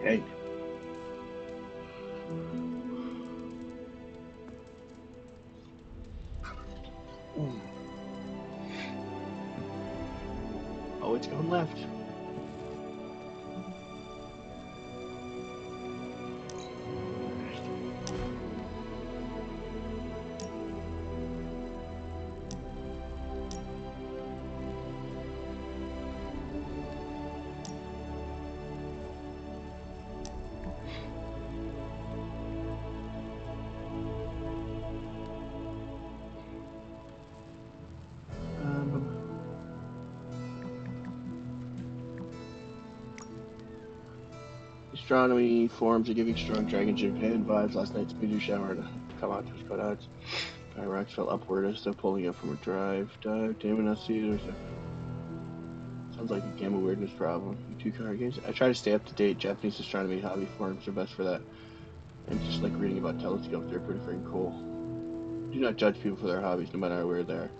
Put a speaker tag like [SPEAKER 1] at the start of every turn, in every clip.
[SPEAKER 1] Hey. Oh, it's going left. Astronomy forums are giving strong Dragon Japan vibes. Last night's meteor shower to come out to cut out. Rocks fell upward as though pulling up from a dive. Damn it, see. Sounds like a gamma weirdness problem. You two card games. I try to stay up to date. Japanese astronomy hobby forums are best for that. And just like reading about telescopes, they're pretty freaking cool. Do not judge people for their hobbies, no matter how weird they are.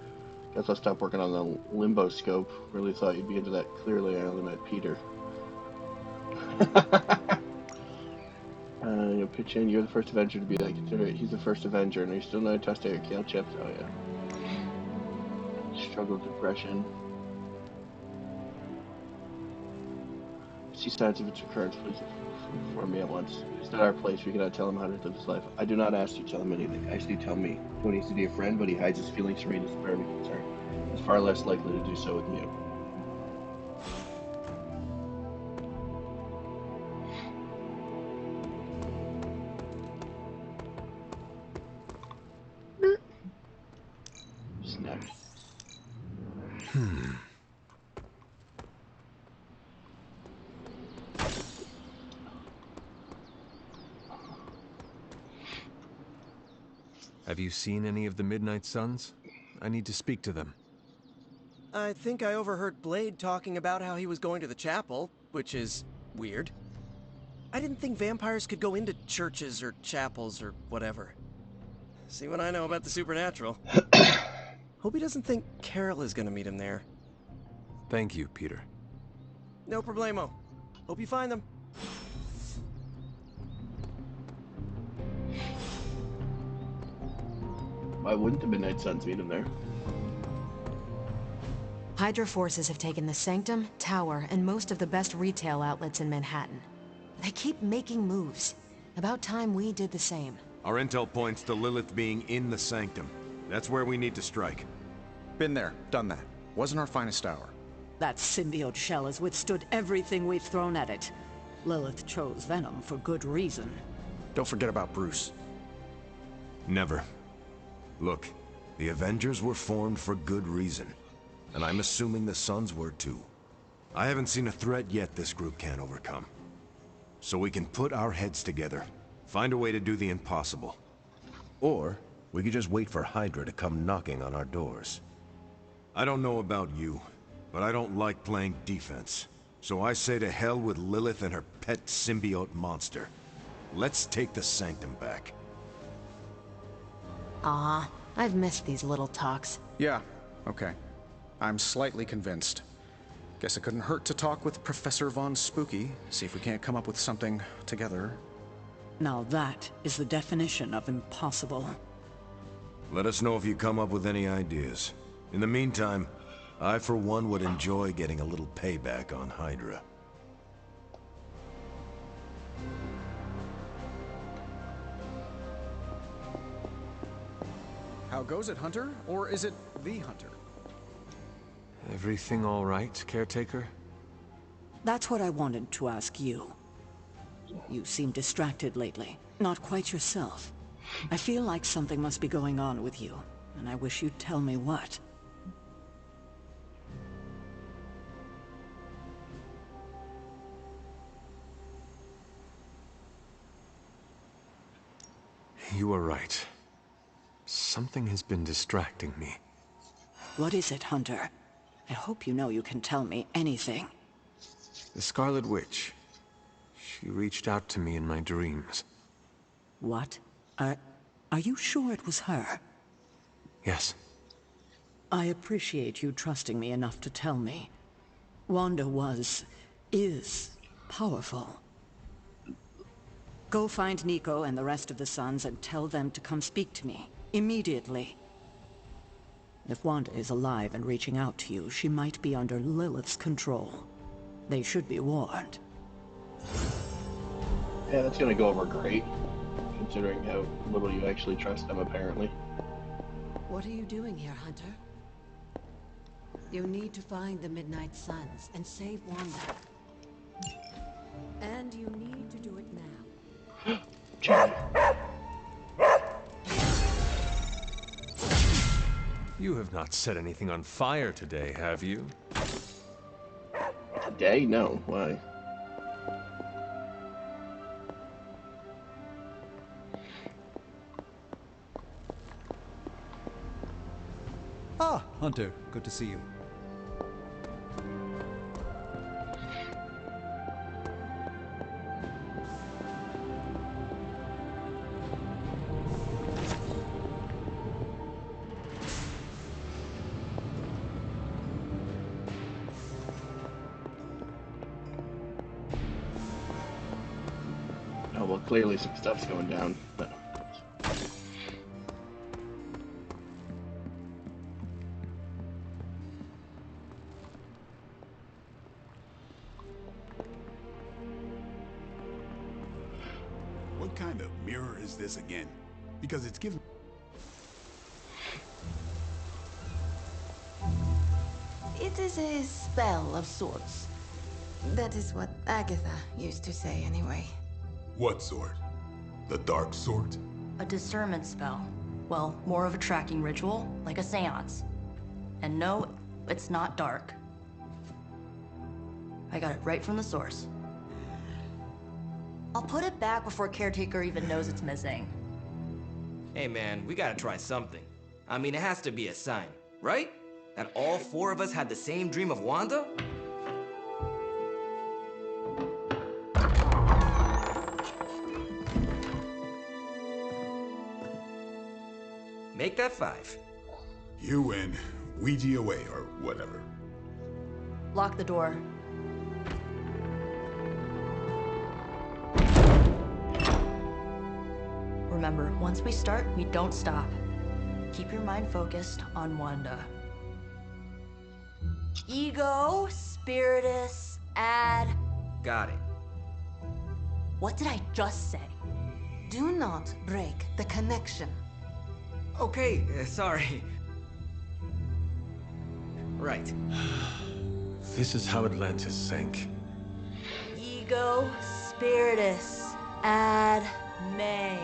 [SPEAKER 1] Guess I'll stop working on the limbo scope. Really thought you'd be into that. Clearly, I only met Peter. You'll pitch in. You're the first Avenger to be like, consider it. He's the first Avenger, and are you still not touched your kale chips? Oh yeah. Struggle, depression. See signs of its recurrence, please inform me at once. It's not our place. We cannot tell him how to live his life. I do not ask you to tell him anything. I ask you to tell me. Tony needs to be a friend, but he hides his feelings from me to spare me concern. He's far less likely to do so with you. Snapped.
[SPEAKER 2] Have you seen any of the Midnight Suns? I need to speak to them.
[SPEAKER 3] I think I overheard Blade talking about how he was going to the chapel, which is weird. I didn't think vampires could go into churches or chapels or whatever. See what I know about the supernatural. Hope he doesn't think Carol is gonna meet him there.
[SPEAKER 2] Thank you, Peter.
[SPEAKER 3] No problemo. Hope you find them.
[SPEAKER 1] Why wouldn't the Midnight Suns meet him there?
[SPEAKER 4] Hydra forces have taken the Sanctum, Tower, and most of the best retail outlets in Manhattan. They keep making moves. About time we did the same.
[SPEAKER 5] Our intel points to Lilith being in the Sanctum. That's where we need to strike.
[SPEAKER 6] Been there, done that. Wasn't our finest hour.
[SPEAKER 7] That symbiote shell has withstood everything we've thrown at it. Lilith chose Venom for good reason.
[SPEAKER 6] Don't forget about Bruce.
[SPEAKER 5] Never. Look, the Avengers were formed for good reason. And I'm assuming the Suns were too. I haven't seen a threat yet this group can't overcome. So we can put our heads together, find a way to do the impossible. Or we could just wait for Hydra to come knocking on our doors. I don't know about you, but I don't like playing defense. So I say to hell with Lilith and her pet symbiote monster. Let's take the Sanctum back.
[SPEAKER 4] Ah, I've missed these little talks.
[SPEAKER 6] Yeah, okay. I'm slightly convinced. Guess it couldn't hurt to talk with Professor Von Spooky, see if we can't come up with something together.
[SPEAKER 7] Now that is the definition of impossible.
[SPEAKER 5] Let us know if you come up with any ideas. In the meantime, I for one would enjoy getting a little payback on Hydra.
[SPEAKER 6] How goes it, Hunter? Or is it the Hunter?
[SPEAKER 2] Everything all right, caretaker?
[SPEAKER 7] That's what I wanted to ask you. You seem distracted lately, not quite yourself. I feel like something must be going on with you, and I wish you'd tell me what.
[SPEAKER 2] You are right. Something has been distracting me.
[SPEAKER 7] What is it, Hunter? I hope you know you can tell me anything.
[SPEAKER 2] The Scarlet Witch. She reached out to me in my dreams.
[SPEAKER 7] What? Are you sure it was her?
[SPEAKER 2] Yes.
[SPEAKER 7] I appreciate you trusting me enough to tell me. Wanda is powerful. Go find Nico and the rest of the Sons and tell them to come speak to me, immediately. If Wanda is alive and reaching out to you, she might be under Lilith's control. They should be warned.
[SPEAKER 1] Yeah, that's gonna go over great, considering how little you actually trust them, apparently.
[SPEAKER 4] What are you doing here, Hunter? You need to find the Midnight Suns and save Wanda. And you need to do it now.
[SPEAKER 1] Chad.
[SPEAKER 2] You have not set anything on fire today, have you?
[SPEAKER 1] Today? No. Why?
[SPEAKER 8] Ah, Hunter, good to see you.
[SPEAKER 1] Oh, well, clearly some stuff's going down. But...
[SPEAKER 9] What kind of mirror is this again? Because it's giving...
[SPEAKER 10] It is a spell of sorts. That is what Agatha used to say anyway.
[SPEAKER 9] What sort? The dark sort?
[SPEAKER 11] A discernment spell. Well, more of a tracking ritual, like a seance. And no, it's not dark. I got it right from the source. I'll put it back before Caretaker even knows it's missing.
[SPEAKER 12] Hey man, we gotta try something. I mean, it has to be a sign, right? That all four of us had the same dream of Wanda? Make that 5.
[SPEAKER 9] You win. Ouija away, or whatever.
[SPEAKER 11] Lock the door. Remember, once we start, we don't stop. Keep your mind focused on Wanda. Ego, Spiritus, add...
[SPEAKER 12] Got it.
[SPEAKER 11] What did I just say?
[SPEAKER 10] Do not break the connection.
[SPEAKER 12] Okay, sorry. Right.
[SPEAKER 2] This is how Atlantis sank.
[SPEAKER 11] Ego, Spiritus, add May.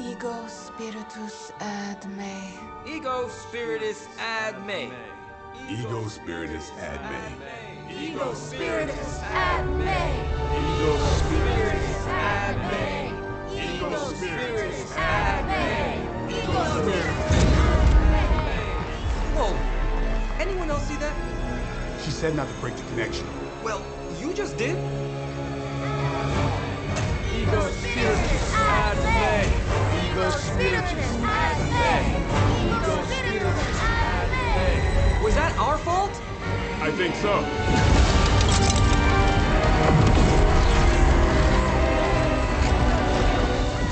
[SPEAKER 10] Ego spiritus ad me.
[SPEAKER 12] Ego Spiritus ad me.
[SPEAKER 9] Ego Spiritus ad me.
[SPEAKER 11] Ego Spiritus ad me.
[SPEAKER 9] Ego Spiritus
[SPEAKER 11] ad me.
[SPEAKER 9] Ego Spiritus ad me.
[SPEAKER 11] Ego Spiritus.
[SPEAKER 12] Whoa! Anyone else see that?
[SPEAKER 9] She said not to break the connection.
[SPEAKER 12] Well, you just did.
[SPEAKER 11] Ego Spiritus ad me. Ego Spiritus ad me. Ego Spiritus ad me.
[SPEAKER 12] Was that our fault?
[SPEAKER 9] I think so.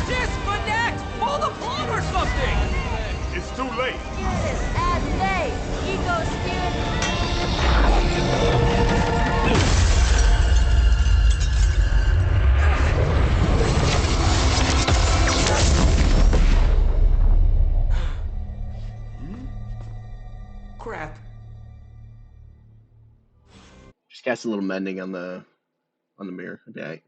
[SPEAKER 12] Disconnect! Pull the plug or something!
[SPEAKER 9] It's too late.
[SPEAKER 11] Spiritus ad me. Ego Spiritus.
[SPEAKER 12] Crap.
[SPEAKER 1] Just cast a little mending on the mirror. Okay.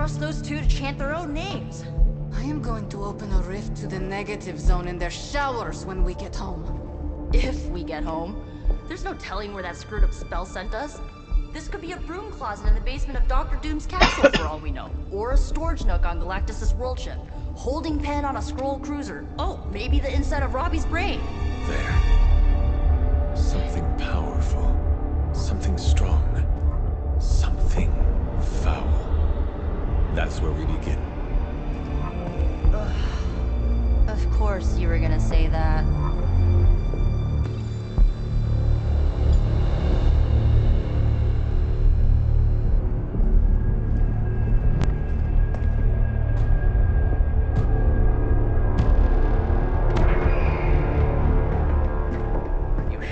[SPEAKER 11] trust those two to chant their own names.
[SPEAKER 10] I am going to open a rift to the negative zone in their showers when we get home.
[SPEAKER 11] If we get home. There's no telling where that screwed up spell sent us. This could be a broom closet in the basement of Dr. Doom's castle for all we know. Or a storage nook on Galactus' world ship. Holding pen on a scroll cruiser. Oh, maybe the inside of Robbie's brain.
[SPEAKER 2] There. Something powerful. Something strong. Something foul. That's where we begin.
[SPEAKER 11] Of course you were gonna say that.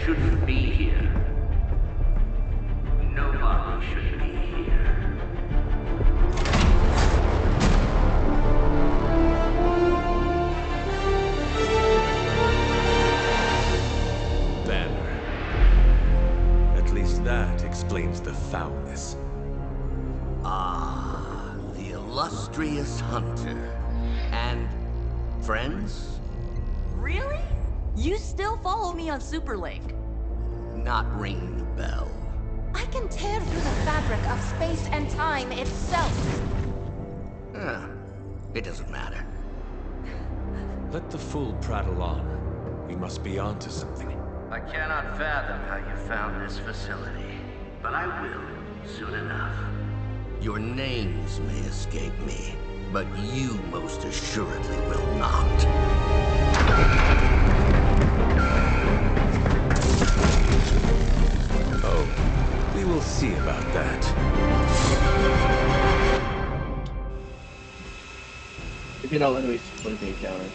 [SPEAKER 13] Shouldn't be here. Nobody should be here.
[SPEAKER 2] Banner. At least that explains the foulness.
[SPEAKER 13] Ah, the illustrious hunter. And friends?
[SPEAKER 11] Really? You still follow me on Superlink?
[SPEAKER 13] Not ringing the bell.
[SPEAKER 10] I can tear through the fabric of space and time itself.
[SPEAKER 13] It doesn't matter.
[SPEAKER 2] Let the fool prattle on. We must be on to something.
[SPEAKER 13] I cannot fathom how you found this facility, but I will soon enough. Your names may escape me, but you most assuredly will not.
[SPEAKER 2] Oh, we will see about that.
[SPEAKER 1] Defeat all enemies to complete the encounter.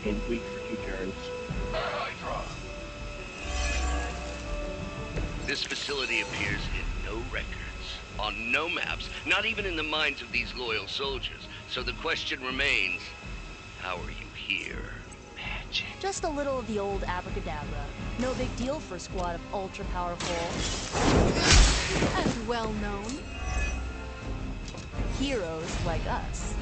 [SPEAKER 1] Gain weak for 2 turns.
[SPEAKER 14] This facility appears in no records, on no maps, not even in the minds of these loyal soldiers. So the question remains, how are you here? Magic.
[SPEAKER 11] Just a little of the old abracadabra. No big deal for a squad of ultra-powerful...
[SPEAKER 10] and well-known
[SPEAKER 11] heroes like us.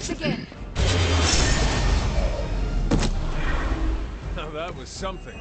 [SPEAKER 10] once again.
[SPEAKER 2] Now that was something.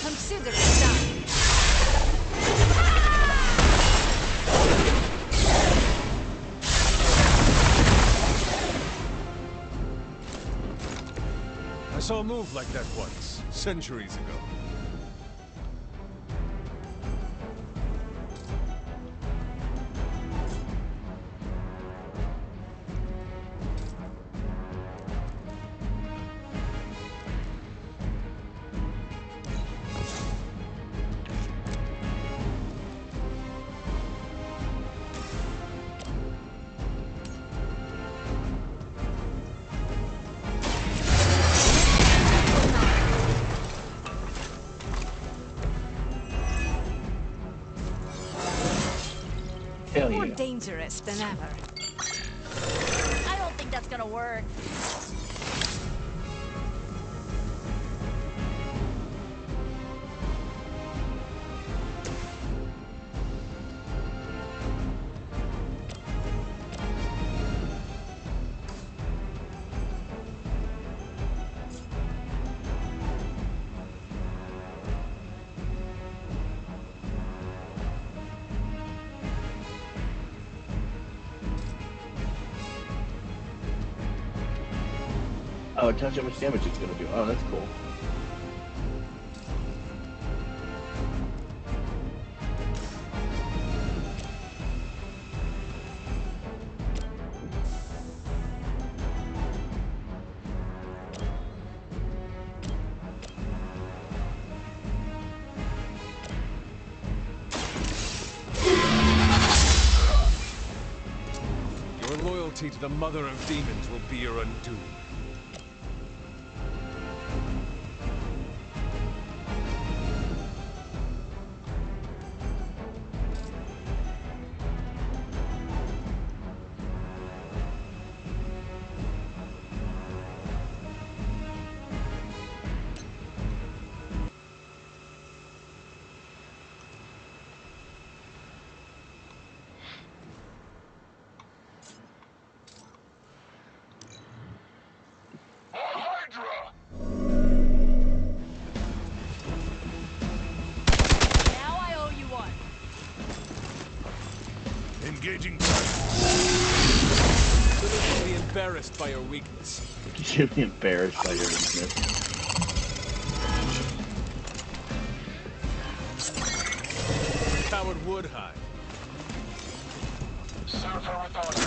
[SPEAKER 10] Consider it done.
[SPEAKER 2] I saw a move like that once, centuries ago.
[SPEAKER 10] More dangerous than ever.
[SPEAKER 11] I don't think that's gonna work.
[SPEAKER 1] Oh, it tells you how much damage it's gonna do. Oh, that's cool.
[SPEAKER 15] Your loyalty to the Mother of Demons will be your undoing.
[SPEAKER 11] Now I owe you one.
[SPEAKER 15] Engaging target. You'll be embarrassed by your weakness.
[SPEAKER 1] You'll be embarrassed by your weakness.
[SPEAKER 15] Coward would hide.
[SPEAKER 16] Serve her with honor.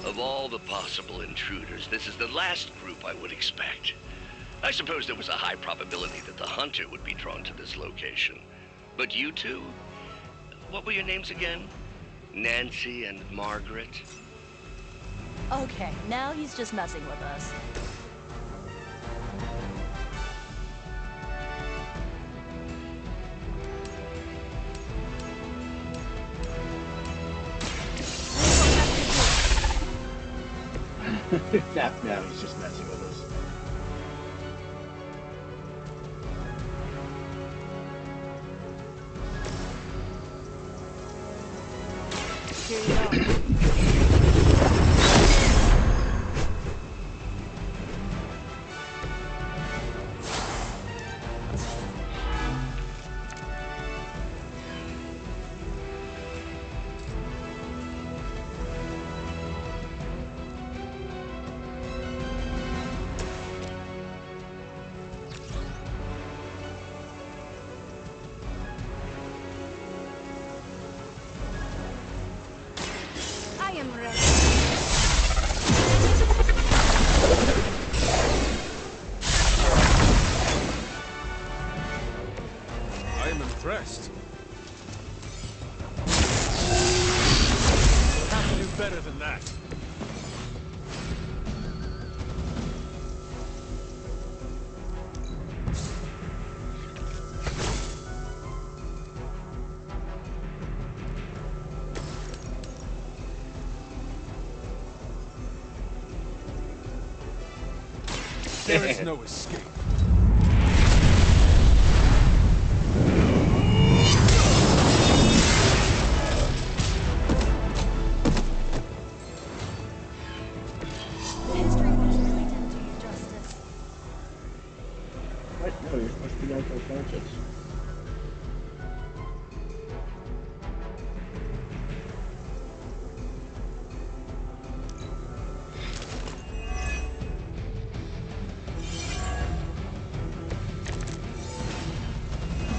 [SPEAKER 14] Of all the possible intruders, this is the last group I would expect. I suppose there was a high probability that the hunter would be drawn to this location. But you two? What were your names again? Nancy and Margaret?
[SPEAKER 11] Okay, now he's just messing with us.
[SPEAKER 1] Now he's just messing with us.
[SPEAKER 11] Here you go. I am ready.
[SPEAKER 15] I am impressed. Have to do better than that. There is no escape.
[SPEAKER 11] History books really didn't do you justice.
[SPEAKER 1] What? No, you're supposed to be unconscious.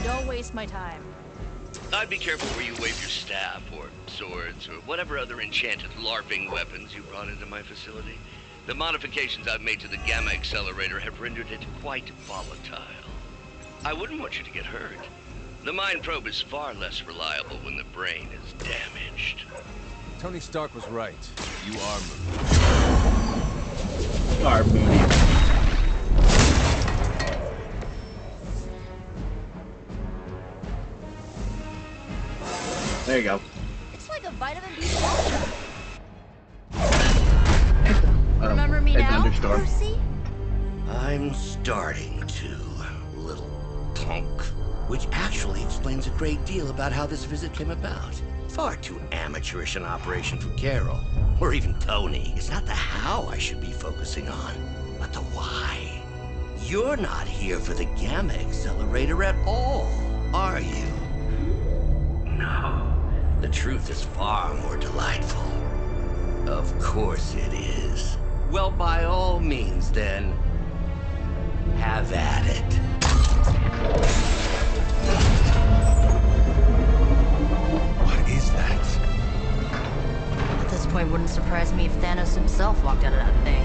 [SPEAKER 11] Don't waste my time.
[SPEAKER 14] I'd be careful where you wave your staff, or swords, or whatever other enchanted LARPing weapons you brought into my facility. The modifications I've made to the Gamma Accelerator have rendered it quite volatile. I wouldn't want you to get hurt. The Mind Probe is far less reliable when the brain is damaged.
[SPEAKER 15] Tony Stark was right. You are Moody.
[SPEAKER 1] Are Moody. There you go.
[SPEAKER 11] It's like a vitamin B ultra. Remember me
[SPEAKER 1] it's
[SPEAKER 11] now,
[SPEAKER 1] Thunderstorm.
[SPEAKER 11] Percy?
[SPEAKER 13] I'm starting to, little punk. Which actually explains a great deal about how this visit came about. Far too amateurish an operation for Carol, or even Tony. It's not the how I should be focusing on, but the why. You're not here for the Gamma Accelerator at all, are you? no. The truth is far more delightful. Of course it is. Well, by all means, then, have at it.
[SPEAKER 5] What is that?
[SPEAKER 11] At this point, wouldn't surprise me if Thanos himself walked out of that thing.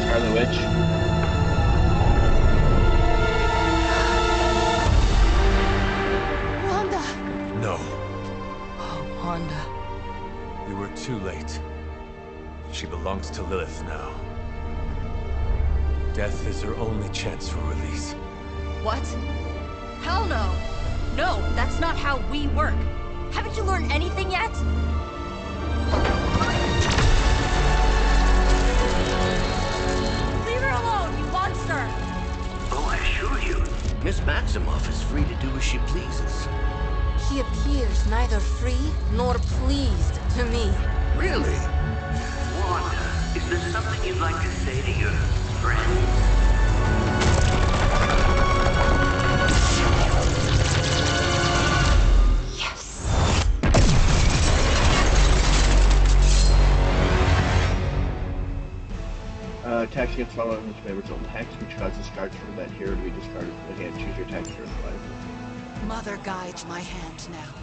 [SPEAKER 1] Scarlet Witch.
[SPEAKER 10] Wanda!
[SPEAKER 5] No.
[SPEAKER 11] Oh, Wanda.
[SPEAKER 15] We were too late. She belongs to Lilith now. Death is her only chance for release.
[SPEAKER 11] What? Hell no! No, that's not how we work. Haven't you learned anything yet? Leave her alone, you monster!
[SPEAKER 13] Oh, I assure you, Miss Maximoff is free to do as she pleases.
[SPEAKER 10] He appears neither free nor pleased to me.
[SPEAKER 13] Really? Wanda, is there something you'd like to say to your friends?
[SPEAKER 1] Attacks against following which may result in hacks, which causes cards from that hero to be discarded from the hand. Choose your attacks for life.
[SPEAKER 4] Mother guides my hand now.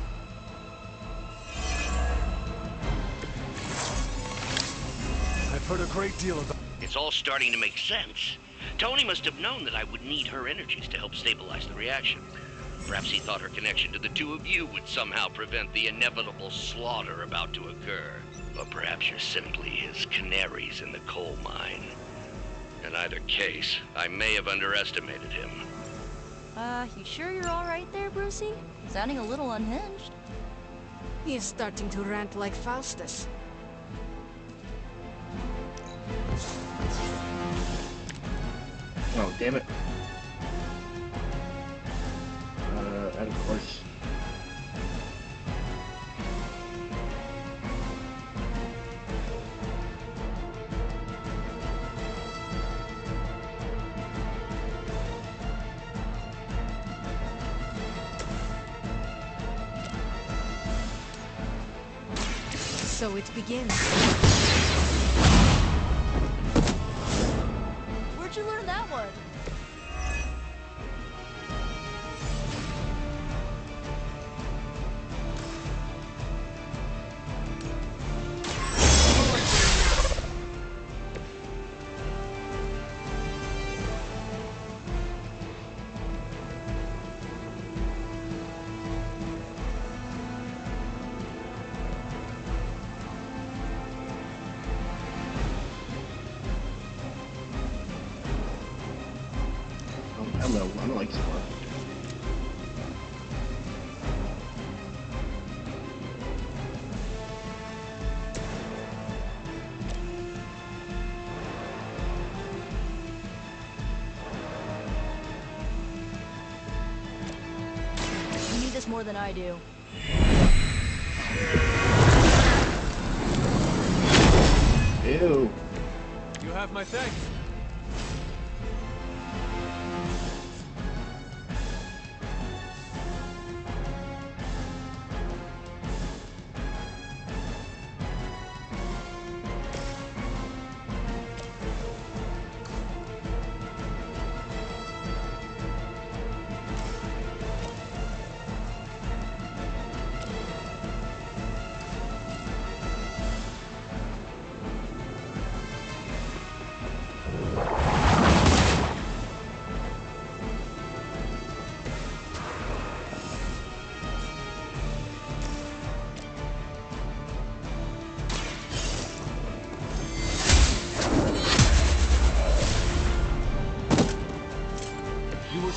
[SPEAKER 15] I've heard a great deal about...
[SPEAKER 14] It's all starting to make sense. Tony must have known that I would need her energies to help stabilize the reaction. Perhaps he thought her connection to the two of you would somehow prevent the inevitable slaughter about to occur. Or perhaps you're simply his canaries in the coal mine. In either case, I may have underestimated him.
[SPEAKER 11] You sure you're alright there, Brucey? Sounding a little unhinged.
[SPEAKER 4] He is starting to rant like Faustus.
[SPEAKER 1] Oh, damn it. And of course...
[SPEAKER 4] So it begins.
[SPEAKER 11] Where'd you learn that one?
[SPEAKER 1] I don't like Spore.
[SPEAKER 11] You need this more than I do.
[SPEAKER 1] Ew.
[SPEAKER 15] You have my thanks.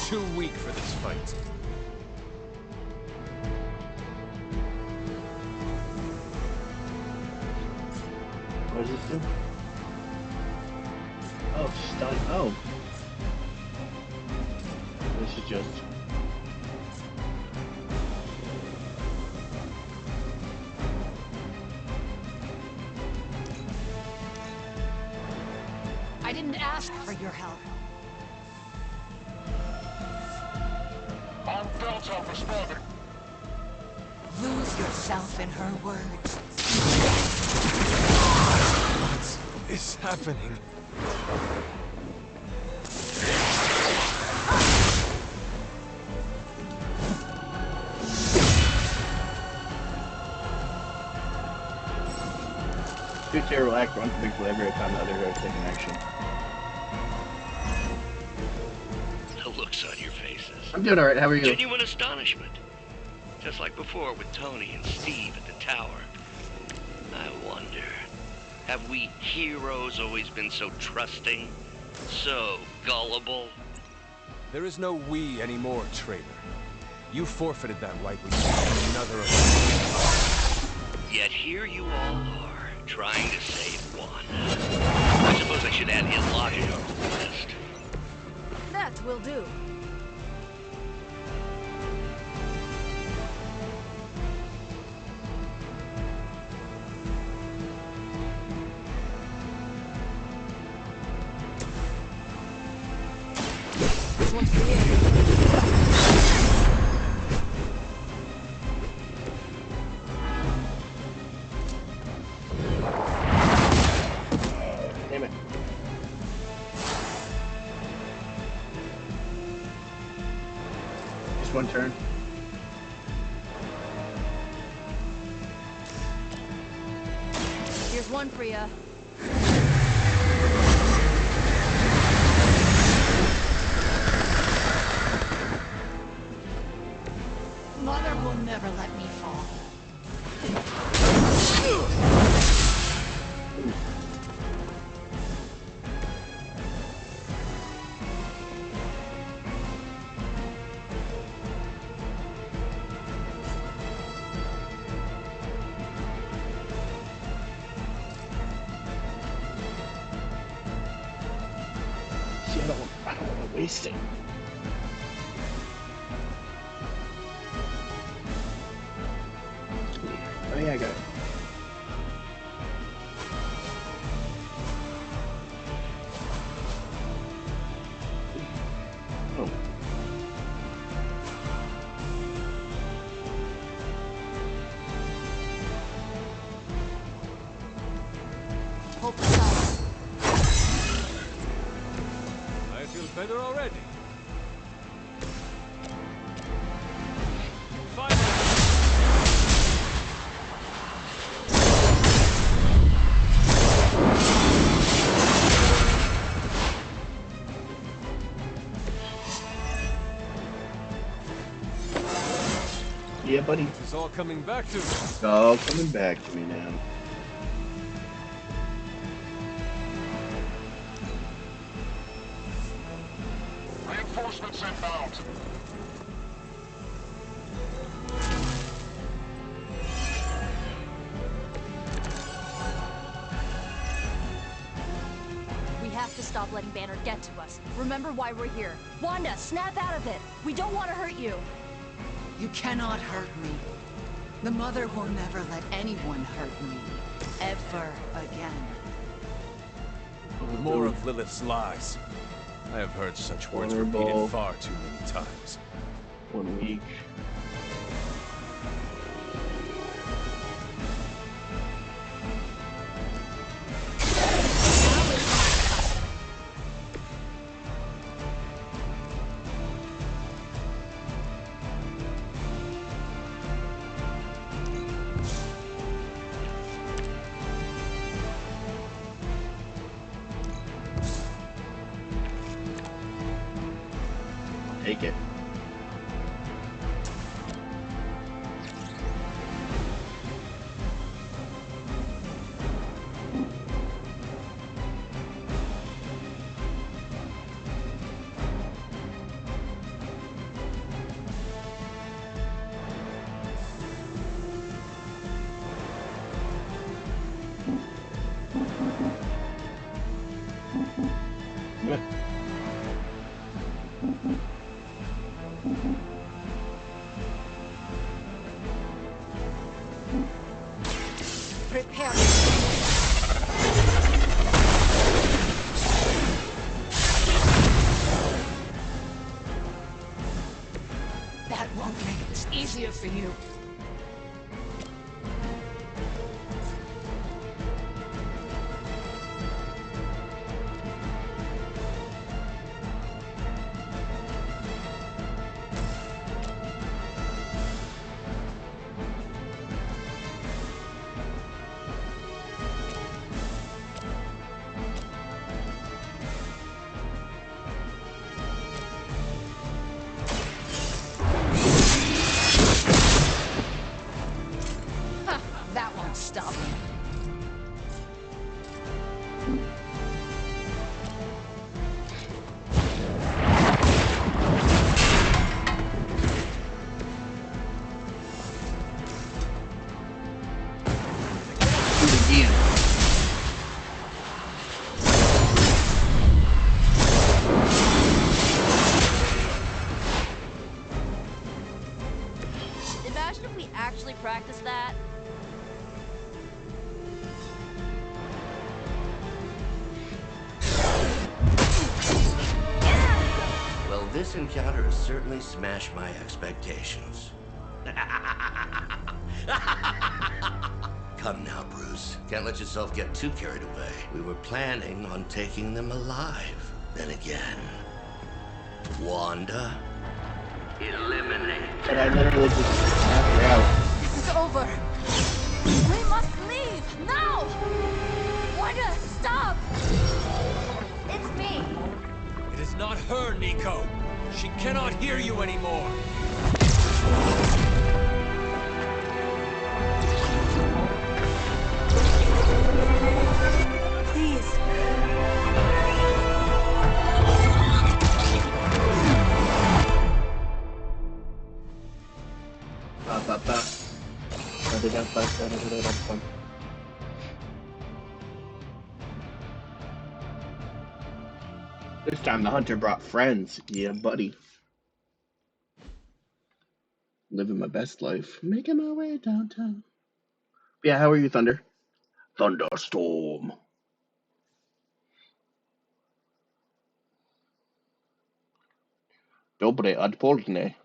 [SPEAKER 15] Too weak for this fight.
[SPEAKER 1] What does this do? Oh, stun. Oh. This is just...
[SPEAKER 4] I didn't ask for your help. Lose yourself in her words.
[SPEAKER 2] What is happening?
[SPEAKER 1] Two terrible act, one predictable every time the other hero taking action.
[SPEAKER 14] The looks on your faces.
[SPEAKER 1] I'm doing alright, how are you?
[SPEAKER 14] Genuine astonishment. Just like before with Tony and Steve at the tower. I wonder, have we heroes always been so trusting? So gullible?
[SPEAKER 15] There is no we anymore, traitor. You forfeited that right when you became another of us.
[SPEAKER 14] Yet here you all are, trying to save one. I suppose I should add illogic to the list.
[SPEAKER 11] That will do. This one's for you.
[SPEAKER 1] Damn it. Just one turn.
[SPEAKER 11] Here's one for you.
[SPEAKER 4] Mother will never let me fall.
[SPEAKER 1] See, I don't want to waste it. Oh yeah, I got it. Oh.
[SPEAKER 11] Hope this helps.
[SPEAKER 15] I feel better already. Finally!
[SPEAKER 1] Yeah, buddy.
[SPEAKER 15] It's all coming back to me.
[SPEAKER 1] It's all coming back to me now.
[SPEAKER 16] Reinforcements inbound.
[SPEAKER 11] We have to stop letting Banner get to us. Remember why we're here. Wanda, snap out of it. We don't want to hurt you.
[SPEAKER 4] You cannot hurt me. The Mother will never let anyone hurt me. Ever again.
[SPEAKER 15] More of Lilith's lies. I have heard such words
[SPEAKER 1] Vulnerable.
[SPEAKER 15] repeated far too many times.
[SPEAKER 1] 1 week. Take it.
[SPEAKER 11] Prepare. for you. That won't stop me. Imagine if we actually practiced that.
[SPEAKER 13] Well, this encounter has certainly smashed my expectations. Come now, Bruce. Can't let yourself get too carried away. We were planning on taking them alive. Then again, Wanda, eliminate.
[SPEAKER 1] And I literally just knocked her out.
[SPEAKER 11] This is over. We must leave now. Wanda, stop. It's me.
[SPEAKER 15] It is not her, Nico. She cannot hear you anymore.
[SPEAKER 11] Please.
[SPEAKER 1] This time the hunter brought friends. Yeah, buddy. Living my best life. Making my way downtown. Yeah, how are you, Thunder? Thunderstorm. Dobre odpoledne.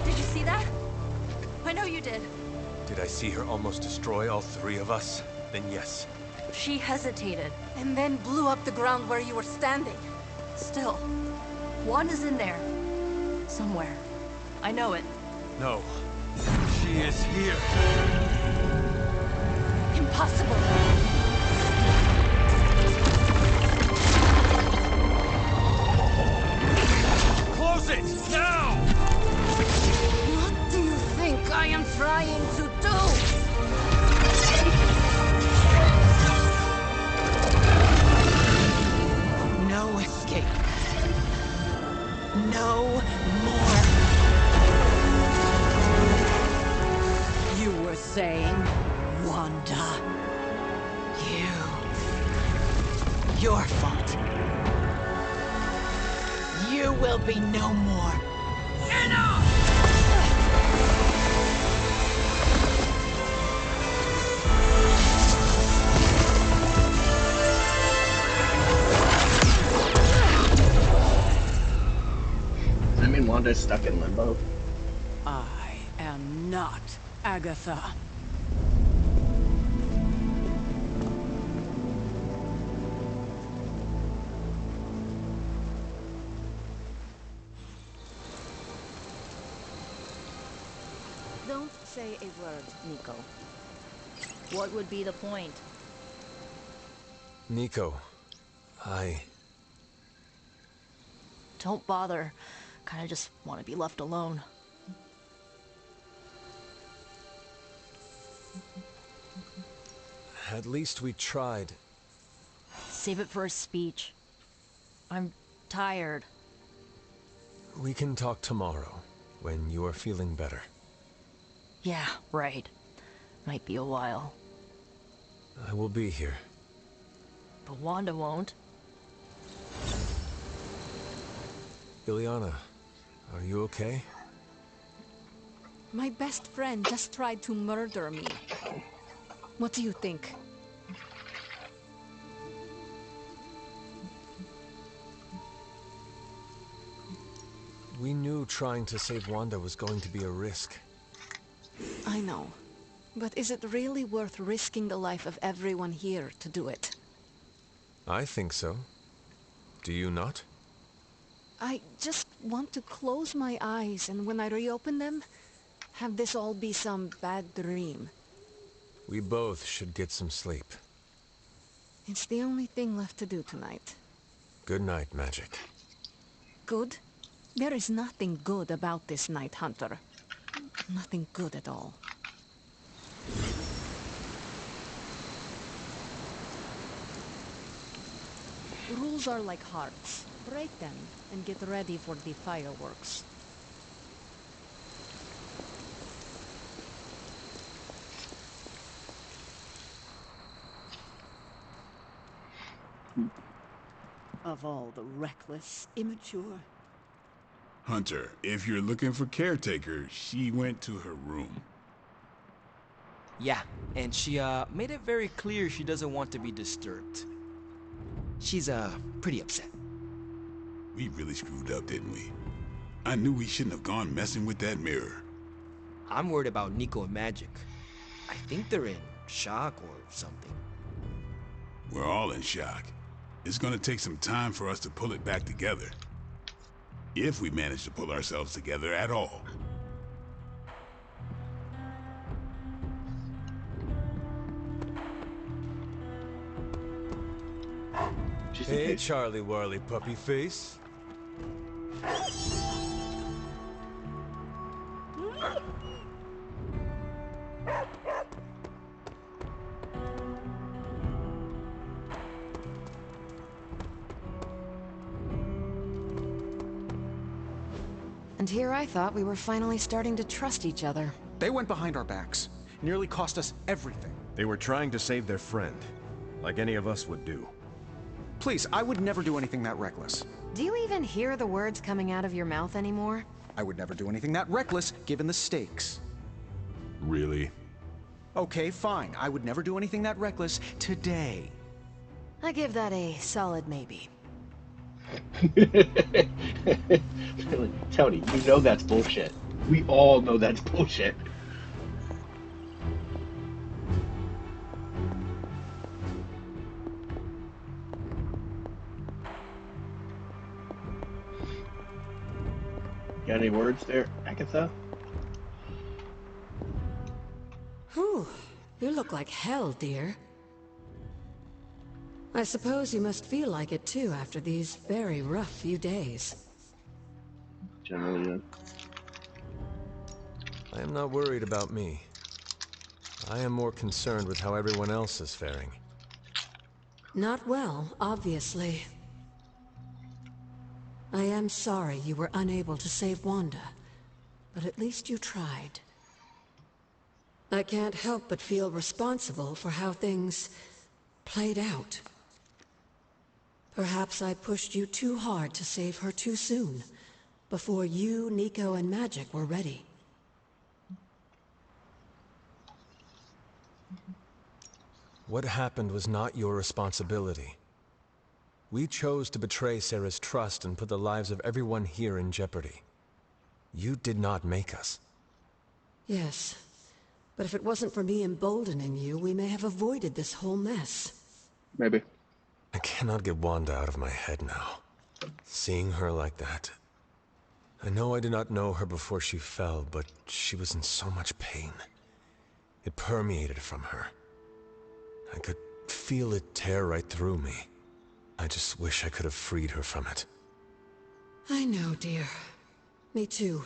[SPEAKER 11] Did you see that? I know you did.
[SPEAKER 15] Did I see her almost destroy all three of us? Then yes.
[SPEAKER 11] She hesitated, and then blew up the ground where you were standing. Still, Wanda's in there. Somewhere. I know it.
[SPEAKER 15] No. She is here.
[SPEAKER 11] Impossible.
[SPEAKER 15] Close it! Now!
[SPEAKER 11] What do you think I am trying to do?
[SPEAKER 7] No escape. No more. You were saying, Wanda. Your fault. You will be no more. Enough!
[SPEAKER 1] Does that mean Wanda's stuck in limbo?
[SPEAKER 7] I am not Agatha.
[SPEAKER 11] Don't say a word, Nico. What would be the point?
[SPEAKER 15] Nico,
[SPEAKER 11] Don't bother. Kinda just want to be left alone.
[SPEAKER 15] At least we tried.
[SPEAKER 11] Save it for a speech. I'm tired.
[SPEAKER 2] We can talk tomorrow, when you are feeling better.
[SPEAKER 11] Yeah, right. Might be a while.
[SPEAKER 2] I will be here.
[SPEAKER 11] But Wanda won't.
[SPEAKER 2] Ilyana, are you okay?
[SPEAKER 17] My best friend just tried to murder me. What do you think?
[SPEAKER 2] We knew trying to save Wanda was going to be a risk.
[SPEAKER 17] I know. But is it really worth risking the life of everyone here to do it?
[SPEAKER 2] I think so. Do you not?
[SPEAKER 17] I just want to close my eyes, and when I reopen them, have this all be some bad dream.
[SPEAKER 2] We both should get some sleep.
[SPEAKER 17] It's the only thing left to do tonight.
[SPEAKER 2] Good night, Magic.
[SPEAKER 17] Good? There is nothing good about this night, Hunter. Nothing good at all. Rules are like hearts. Break them and get ready for the fireworks.
[SPEAKER 7] Of all the reckless, immature...
[SPEAKER 9] Hunter, if you're looking for caretaker, she went to her room.
[SPEAKER 12] Yeah, and she made it very clear she doesn't want to be disturbed. She's pretty upset.
[SPEAKER 9] We really screwed up, didn't we? I knew we shouldn't have gone messing with that mirror.
[SPEAKER 12] I'm worried about Nico and Magic. I think they're in shock or something.
[SPEAKER 9] We're all in shock. It's gonna take some time for us to pull it back together. If we manage to pull ourselves together at all.
[SPEAKER 2] Hey, Charlie Warley puppy face.
[SPEAKER 4] And here I thought we were finally starting to trust each other.
[SPEAKER 6] They went behind our backs. Nearly cost us everything.
[SPEAKER 5] They were trying to save their friend, like any of us would do.
[SPEAKER 6] Please, I would never do anything that reckless.
[SPEAKER 4] Do you even hear the words coming out of your mouth anymore?
[SPEAKER 6] I would never do anything that reckless, given the stakes.
[SPEAKER 5] Really?
[SPEAKER 6] Okay, fine. I would never do anything that reckless today.
[SPEAKER 4] I give that a solid maybe.
[SPEAKER 1] Tony, you know that's bullshit. We all know that's bullshit. Got any words there, Agatha?
[SPEAKER 4] Whew, you look like hell, dear. I suppose you must feel like it too after these very rough few days.
[SPEAKER 1] Generally,
[SPEAKER 2] I am not worried about me. I am more concerned with how everyone else is faring.
[SPEAKER 4] Not well, obviously. I am sorry you were unable to save Wanda, but at least you tried. I can't help but feel responsible for how things played out. Perhaps I pushed you too hard to save her too soon, before you, Nico, and Magic were ready.
[SPEAKER 2] What happened was not your responsibility. We chose to betray Sarah's trust and put the lives of everyone here in jeopardy. You did not make us.
[SPEAKER 4] Yes, but if it wasn't for me emboldening you, we may have avoided this whole mess.
[SPEAKER 1] Maybe.
[SPEAKER 2] I cannot get Wanda out of my head now. Seeing her like that. I know I did not know her before she fell, but she was in so much pain. It permeated from her. I could feel it tear right through me. I just wish I could have freed her from it.
[SPEAKER 4] I know, dear. Me too.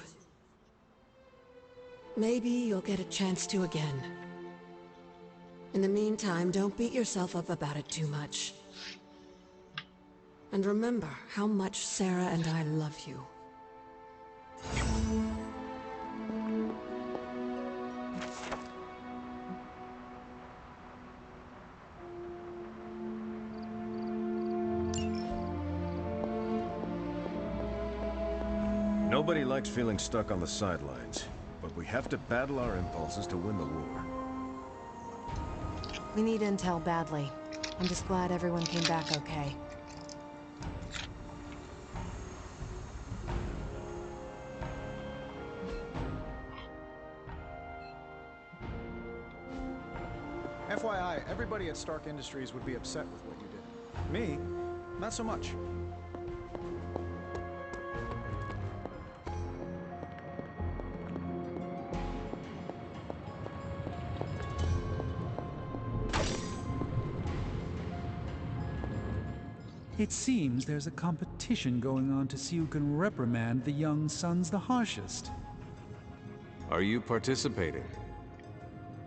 [SPEAKER 4] Maybe you'll get a chance to again. In the meantime, don't beat yourself up about it too much. And remember how much Sarah and I love you.
[SPEAKER 5] Nobody likes feeling stuck on the sidelines, but we have to battle our impulses to win the war.
[SPEAKER 18] We need intel badly. I'm just glad everyone came back okay.
[SPEAKER 6] FYI, everybody at Stark Industries would be upset with what you did. Me, not so much.
[SPEAKER 8] It seems there's a competition going on to see who can reprimand the young sons the harshest.
[SPEAKER 2] Are you participating?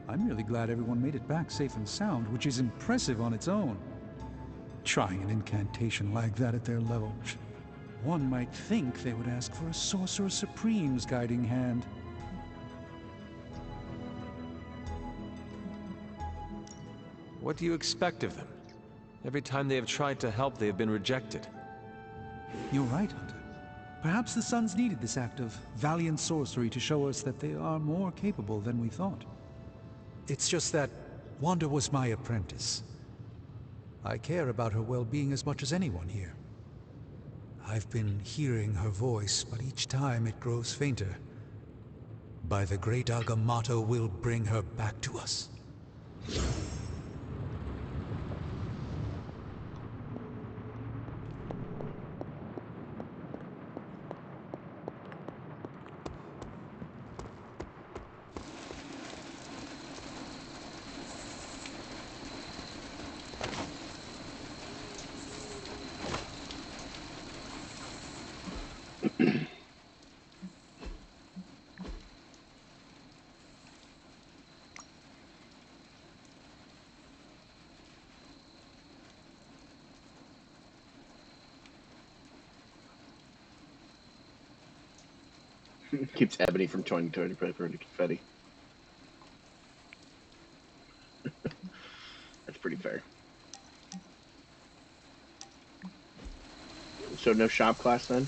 [SPEAKER 8] I'm really glad everyone made it back safe and sound, which is impressive on its own. Trying an incantation like that at their level. One might think they would ask for a Sorcerer Supreme's guiding hand.
[SPEAKER 2] What do you expect of them? Every time they have tried to help, they have been rejected.
[SPEAKER 8] You're right, Hunter. Perhaps the Sons needed this act of valiant sorcery to show us that they are more capable than we thought. It's just that Wanda was my apprentice. I care about her well-being as much as anyone here. I've been hearing her voice, but each time it grows fainter. By the great Agamotto will bring her back to us.
[SPEAKER 1] Keeps Ebony from turning paper into confetti. That's pretty fair. So no shop class then?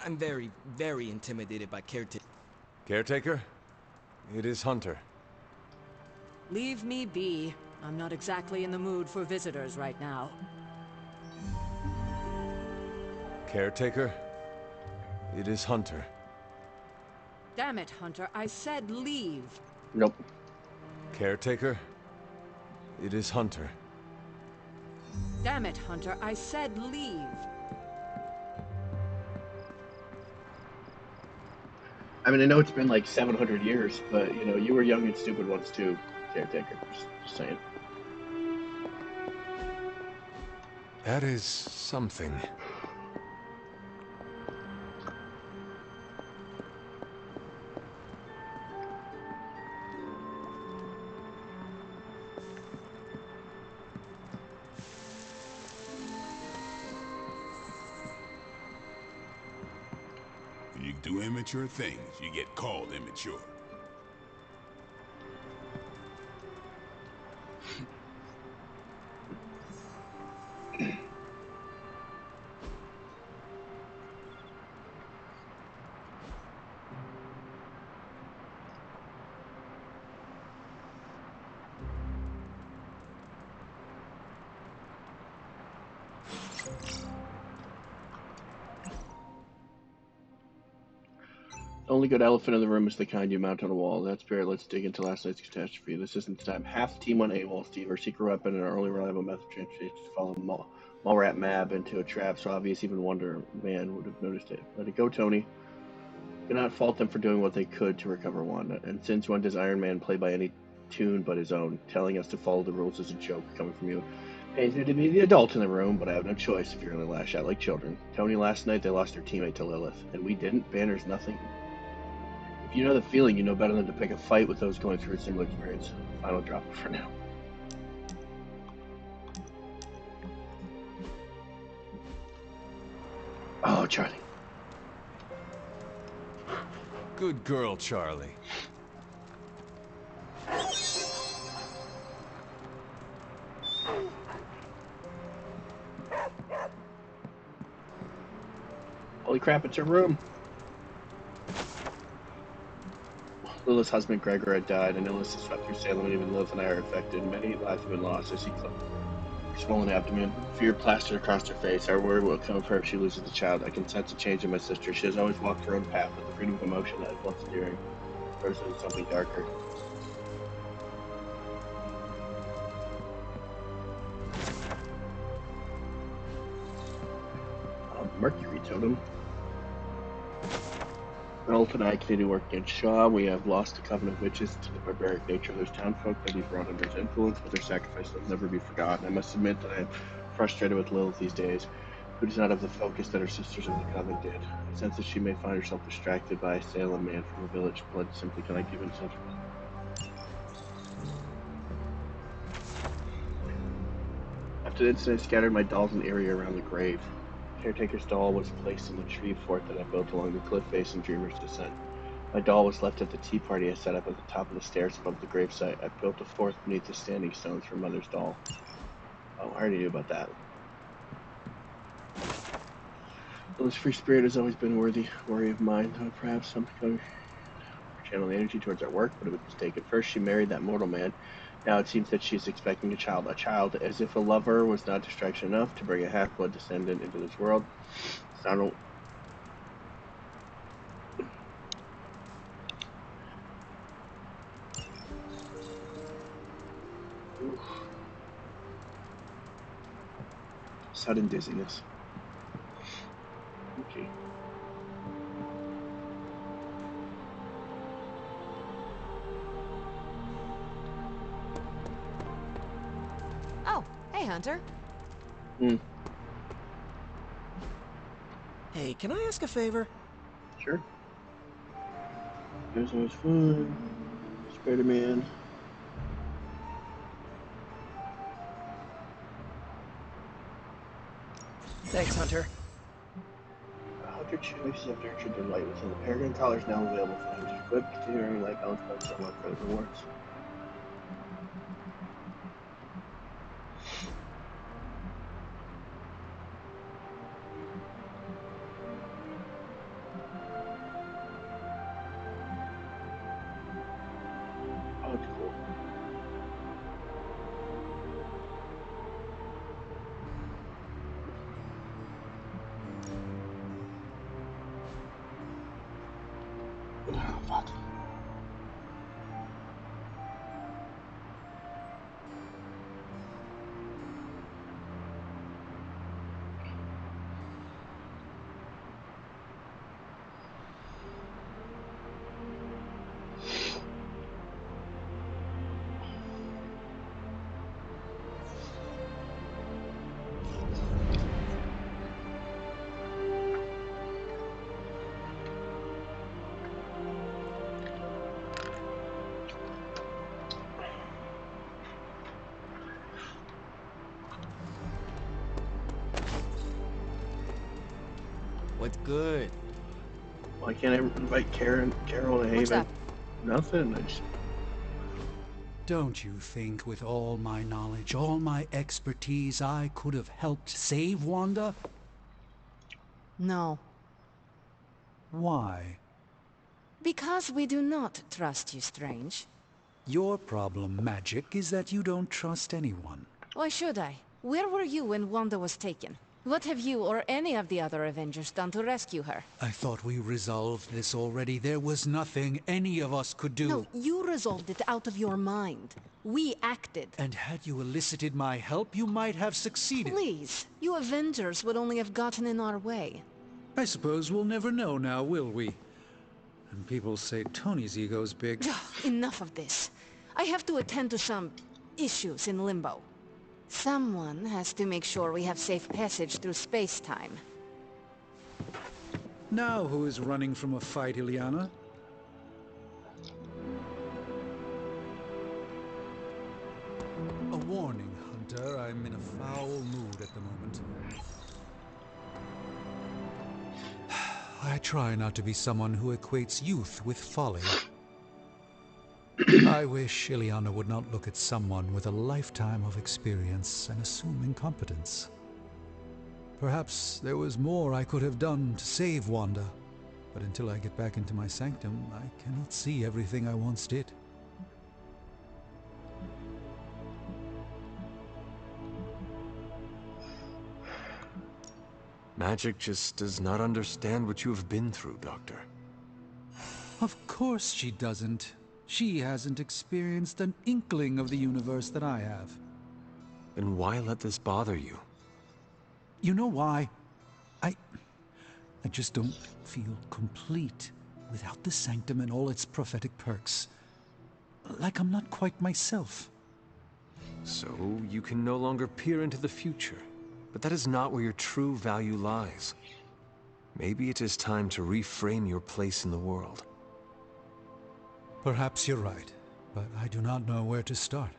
[SPEAKER 12] I'm very, very intimidated by Caretaker.
[SPEAKER 2] Caretaker? It is Hunter.
[SPEAKER 7] Leave me be. I'm not exactly in the mood for visitors right now.
[SPEAKER 2] Caretaker? It is Hunter.
[SPEAKER 7] Damn it, Hunter. I said leave.
[SPEAKER 1] Nope.
[SPEAKER 2] Caretaker? It is Hunter.
[SPEAKER 7] Damn it, Hunter. I said leave.
[SPEAKER 1] I mean, I know it's been like 700 years, but, you know, you were young and stupid once too, Caretaker. Just saying.
[SPEAKER 2] That is something.
[SPEAKER 9] When you do immature things, you get called immature.
[SPEAKER 1] The only good elephant in the room is the kind you mount on a wall. That spirit, let's dig into last night's catastrophe. This isn't the time. Half the team on AWOL, Steve. Our secret weapon and our only reliable method of transportation to follow Mallrat Mab into a trap so obvious even Wonder Man would have noticed it. Let it go, Tony. Do not fault them for doing what they could to recover Wanda. And since when does Iron Man play by any tune but his own? Telling us to follow the rules is a joke coming from you. Pains me to be the adult in the room, but I have no choice if you're going to lash out like children. Tony, last night they lost their teammate to Lilith, and we didn't. Banner's nothing. If you know the feeling, you know better than to pick a fight with those going through a similar experience. Final drop for now. Oh, Charlie.
[SPEAKER 2] Good girl, Charlie.
[SPEAKER 1] Holy crap, it's her room. Lilith's husband Gregor had died, and illness has swept through Salem, and even Lilith and I are affected. Many lives have been lost. I see her swollen abdomen, fear plastered across her face. Our worry will come of her if she loses the child. I can sense a change in my sister. She has always walked her own path with the freedom of emotion that is once endearing. Grows into something darker. Mercury totem. Elf and I continue working at Shaw. We have lost the coven of witches to the barbaric nature of those townfolk that we brought under his influence, but their sacrifice will never be forgotten. I must admit that I am frustrated with Lilith these days, who does not have the focus that her sisters of the coven did. I sense that she may find herself distracted by a Salem man from a village. Blood simply cannot give himself. After the incident, I scattered my dolls in the area around the grave. Caretaker's doll was placed in the tree fort that I built along the cliff face in Dreamer's Descent. My doll was left at the tea party I set up at the top of the stairs above the gravesite. I built a fort beneath the standing stones for Mother's doll. Oh, I already knew about that. Lilith's free spirit has always been worry of mine, though perhaps something channel the energy towards our work, but it was mistaken. First, she married that mortal man. Now it seems that she's expecting a child. A child, as if a lover was not distraction enough to bring a half-blood descendant into this world. Sound. Sudden dizziness. Okay.
[SPEAKER 17] Oh, hey, Hunter.
[SPEAKER 3] Hey, can I ask a favor?
[SPEAKER 1] Sure. That was fun. Spider-Man.
[SPEAKER 3] Thanks, Hunter.
[SPEAKER 1] Hunter choices have nurtured their light within the Peregrine Collar is now available for them to equip, continuing light balance points to unlock credit rewards. Oh, it's cool. Oh, fuck.
[SPEAKER 12] What's good?
[SPEAKER 1] Why can't I invite Carol and Haven?
[SPEAKER 17] What's up?
[SPEAKER 1] Nothing. I just...
[SPEAKER 8] Don't you think with all my knowledge, all my expertise, I could have helped save Wanda?
[SPEAKER 17] No.
[SPEAKER 8] Why?
[SPEAKER 17] Because we do not trust you, Strange.
[SPEAKER 8] Your problem, Magic, is that you don't trust anyone.
[SPEAKER 17] Why should I? Where were you when Wanda was taken? What have you or any of the other Avengers done to rescue her?
[SPEAKER 8] I thought we resolved this already. There was nothing any of us could do.
[SPEAKER 17] No, you resolved it out of your mind. We acted.
[SPEAKER 8] And had you elicited my help, you might have succeeded.
[SPEAKER 17] Please, you Avengers would only have gotten in our way.
[SPEAKER 8] I suppose we'll never know now, will we? And people say Tony's ego's big.
[SPEAKER 17] Enough of this. I have to attend to some issues in Limbo. Someone has to make sure we have safe passage through space-time.
[SPEAKER 8] Now who is running from a fight, Illyana? A warning, Hunter. I'm in a foul mood at the moment. I try not to be someone who equates youth with folly. I wish Ileana would not look at someone with a lifetime of experience and assume incompetence. Perhaps there was more I could have done to save Wanda, but until I get back into my sanctum, I cannot see everything I once did.
[SPEAKER 2] Magic just does not understand what you have been through, Doctor.
[SPEAKER 8] Of course she doesn't. She hasn't experienced an inkling of the universe that I have.
[SPEAKER 2] Then why let this bother you?
[SPEAKER 8] You know why? I just don't feel complete without the sanctum and all its prophetic perks. Like I'm not quite myself.
[SPEAKER 2] So you can no longer peer into the future. But that is not where your true value lies. Maybe it is time to reframe your place in the world.
[SPEAKER 8] Perhaps you're right, but I do not know where to start.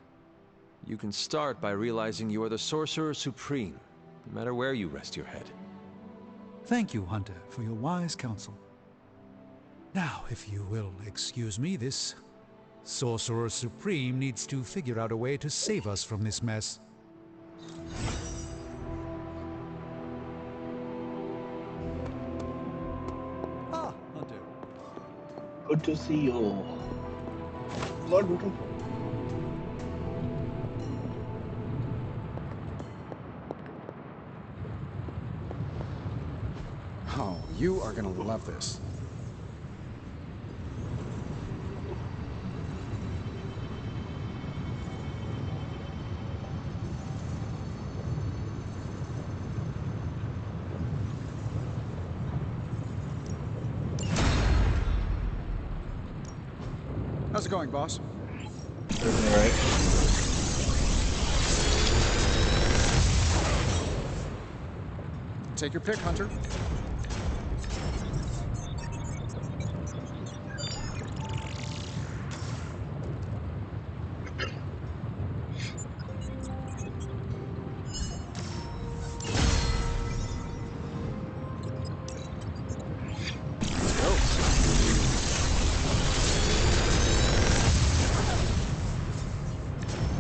[SPEAKER 15] You can start by realizing you are the Sorcerer Supreme, no matter where you rest your head.
[SPEAKER 8] Thank you, Hunter, for your wise counsel. Now, if you will excuse me, this Sorcerer Supreme needs to figure out a way to save us from this mess. Ah, Hunter.
[SPEAKER 1] Good to see you. London.
[SPEAKER 6] Oh, you are gonna love this. How's it going, boss?
[SPEAKER 1] All right.
[SPEAKER 6] Take your pick, Hunter.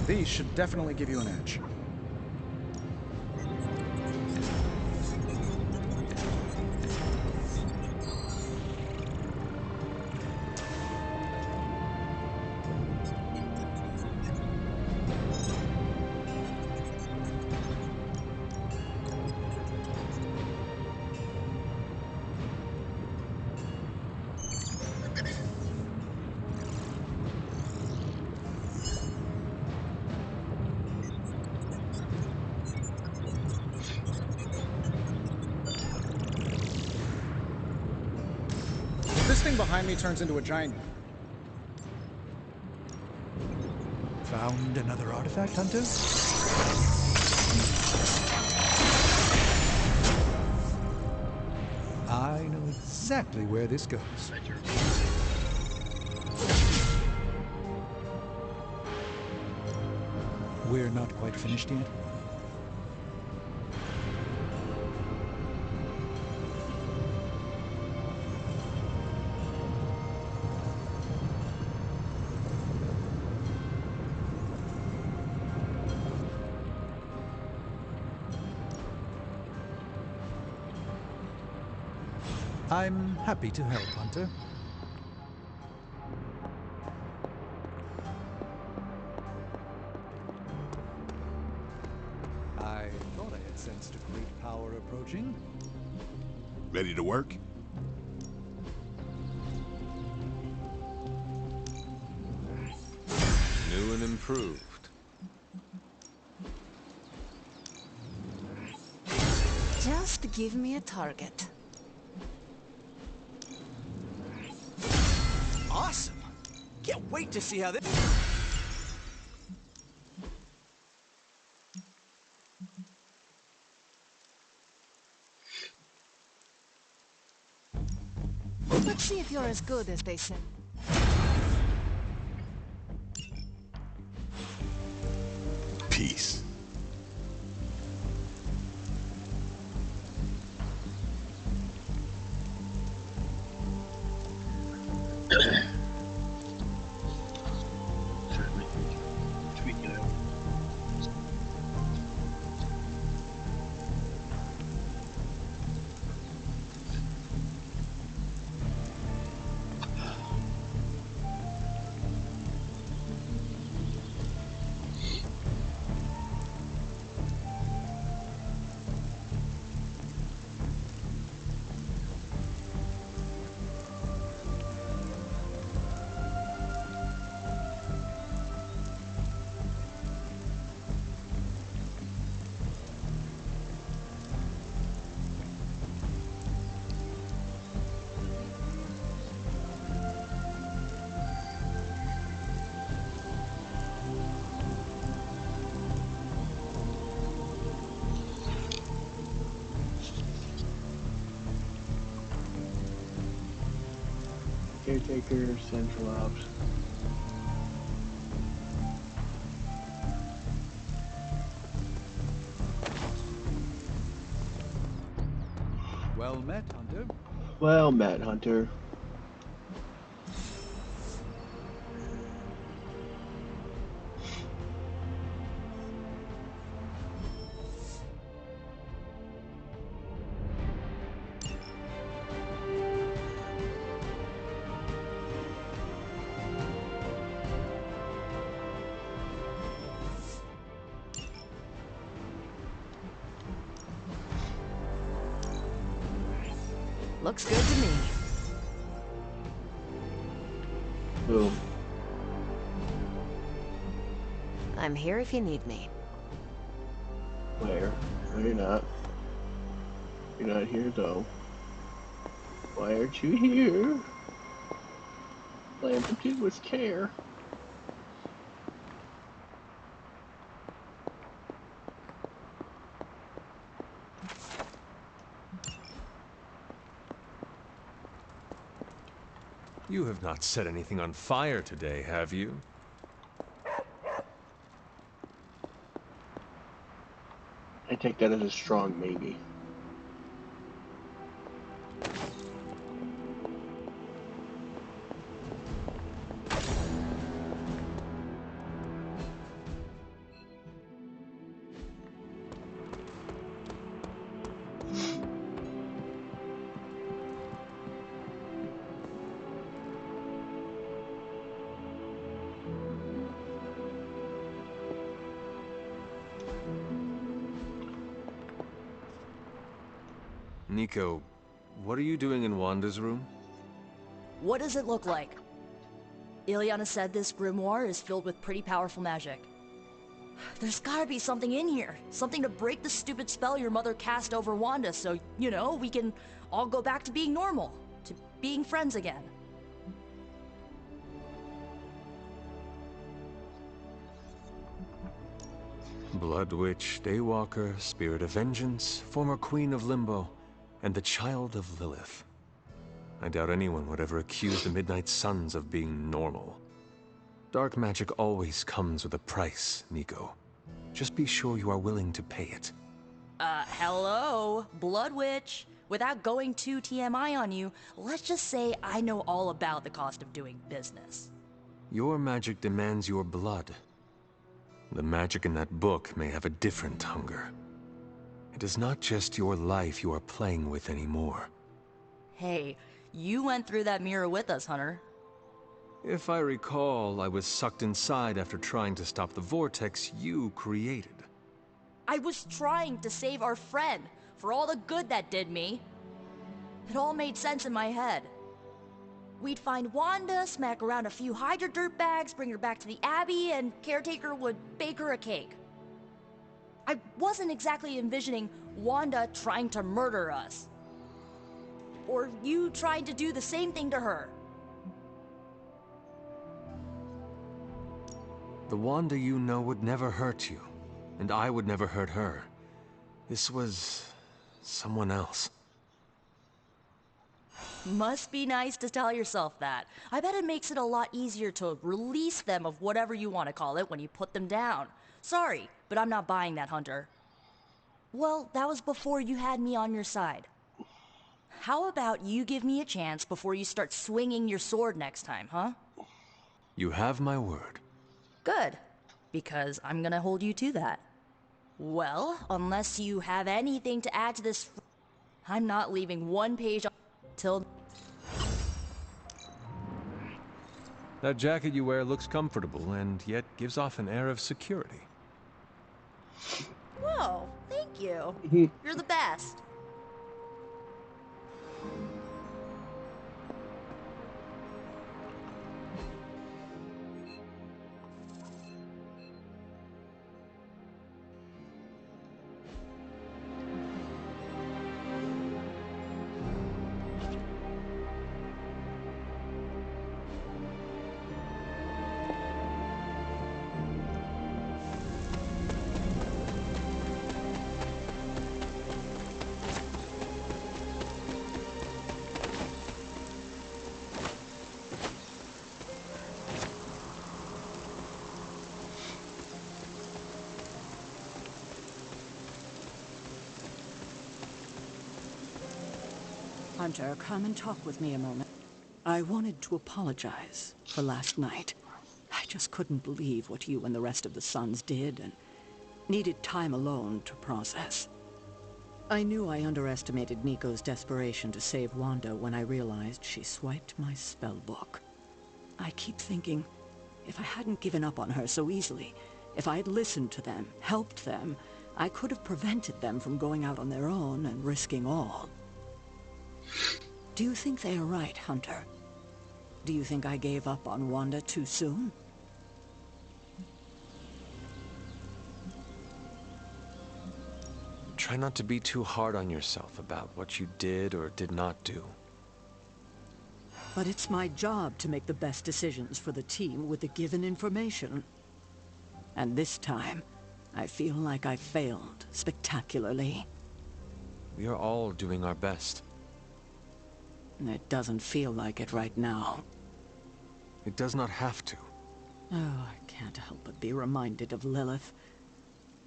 [SPEAKER 6] These should definitely give you an edge. This thing behind me turns into a giant...
[SPEAKER 8] Found another artifact, Hunter? I know exactly where this goes. We're not quite finished yet. I'm happy to help, Hunter. I thought I had sensed a great power approaching.
[SPEAKER 9] Ready to work?
[SPEAKER 15] New and improved.
[SPEAKER 17] Just give me a target.
[SPEAKER 3] Awesome! Can't wait to see how this...
[SPEAKER 17] Let's see if you're as good as they say.
[SPEAKER 9] Peace.
[SPEAKER 1] Caretaker, Central Ops.
[SPEAKER 8] Well met, Hunter.
[SPEAKER 1] Well met, Hunter.
[SPEAKER 17] Looks good to me.
[SPEAKER 1] Boom.
[SPEAKER 18] I'm here if you need me.
[SPEAKER 1] Where? No, you're not. You're not here, though. Why aren't you here? Plan to do with care.
[SPEAKER 2] You have not set anything on fire today, have you?
[SPEAKER 1] I take that as a strong maybe.
[SPEAKER 2] Nico, what are you doing in Wanda's room?
[SPEAKER 11] What does it look like? Ileana said this grimoire is filled with pretty powerful magic. There's gotta be something in here. Something to break the stupid spell your mother cast over Wanda so, you know, we can all go back to being normal. To being friends again.
[SPEAKER 2] Blood Witch, Daywalker, Spirit of Vengeance, former Queen of Limbo, and the Child of Lilith. I doubt anyone would ever accuse the Midnight Suns of being normal. Dark magic always comes with a price, Nico. Just be sure you are willing to pay it.
[SPEAKER 11] Hello? Blood Witch? Without going too TMI on you, let's just say I know all about the cost of doing business.
[SPEAKER 2] Your magic demands your blood. The magic in that book may have a different hunger. It is not just your life you are playing with anymore.
[SPEAKER 11] Hey, you went through that mirror with us, Hunter.
[SPEAKER 2] If I recall, I was sucked inside after trying to stop the vortex you created.
[SPEAKER 11] I was trying to save our friend, for all the good that did me. It all made sense in my head. We'd find Wanda, smack around a few Hydra dirtbags, bring her back to the Abbey, and Caretaker would bake her a cake. I wasn't exactly envisioning Wanda trying to murder us. Or you trying to do the same thing to her.
[SPEAKER 2] The Wanda you know would never hurt you, and I would never hurt her. This was someone else.
[SPEAKER 11] Must be nice to tell yourself that. I bet it makes it a lot easier to release them of whatever you want to call it when you put them down. Sorry, but I'm not buying that, Hunter. Well, that was before you had me on your side. How about you give me a chance before you start swinging your sword next time, huh?
[SPEAKER 2] You have my word.
[SPEAKER 11] Good, because I'm gonna hold you to that. Well, unless you have anything to add to this, I'm not leaving one page till...
[SPEAKER 2] That jacket you wear looks comfortable and yet gives off an air of security.
[SPEAKER 11] Whoa, thank you. You're the best.
[SPEAKER 7] Hunter, come and talk with me a moment. I wanted to apologize for last night. I just couldn't believe what you and the rest of the Sons did, and needed time alone to process. I knew I underestimated Nico's desperation to save Wanda when I realized she swiped my spellbook. I keep thinking, if I hadn't given up on her so easily, if I had listened to them, helped them, I could have prevented them from going out on their own and risking all. Do you think they are right, Hunter? Do you think I gave up on Wanda too soon?
[SPEAKER 2] Try not to be too hard on yourself about what you did or did not do.
[SPEAKER 7] But it's my job to make the best decisions for the team with the given information. And this time, I feel like I failed spectacularly.
[SPEAKER 2] We are all doing our best.
[SPEAKER 7] It doesn't feel like it right now.
[SPEAKER 2] It does not have to.
[SPEAKER 7] Oh, I can't help but be reminded of Lilith.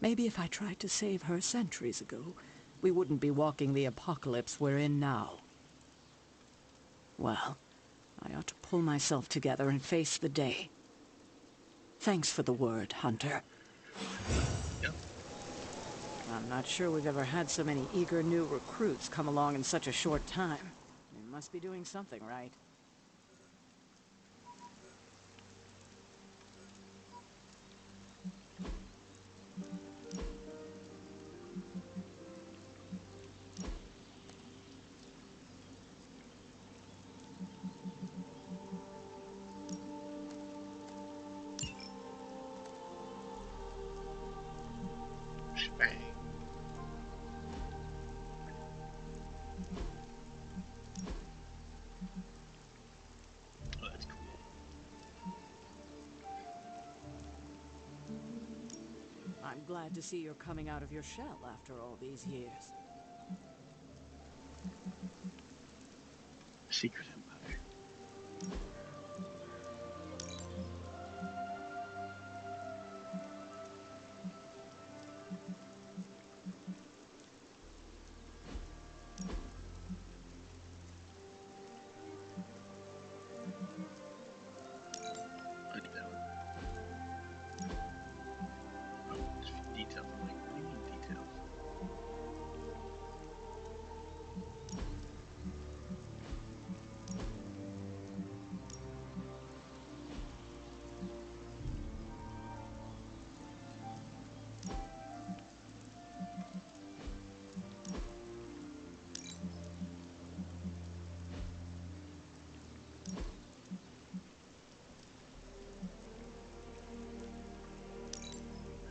[SPEAKER 7] Maybe if I tried to save her centuries ago, we wouldn't be walking the apocalypse we're in now. Well, I ought to pull myself together and face the day. Thanks for the word, Hunter.
[SPEAKER 1] Yep.
[SPEAKER 7] I'm not sure we've ever had so many eager new recruits come along in such a short time. We must be doing something right.
[SPEAKER 1] Bang. Oh, that's cool.
[SPEAKER 7] I'm glad to see you're coming out of your shell after all these years.
[SPEAKER 1] Secret Empire. I like that one. Oh, just details. I'm like, what do you mean details?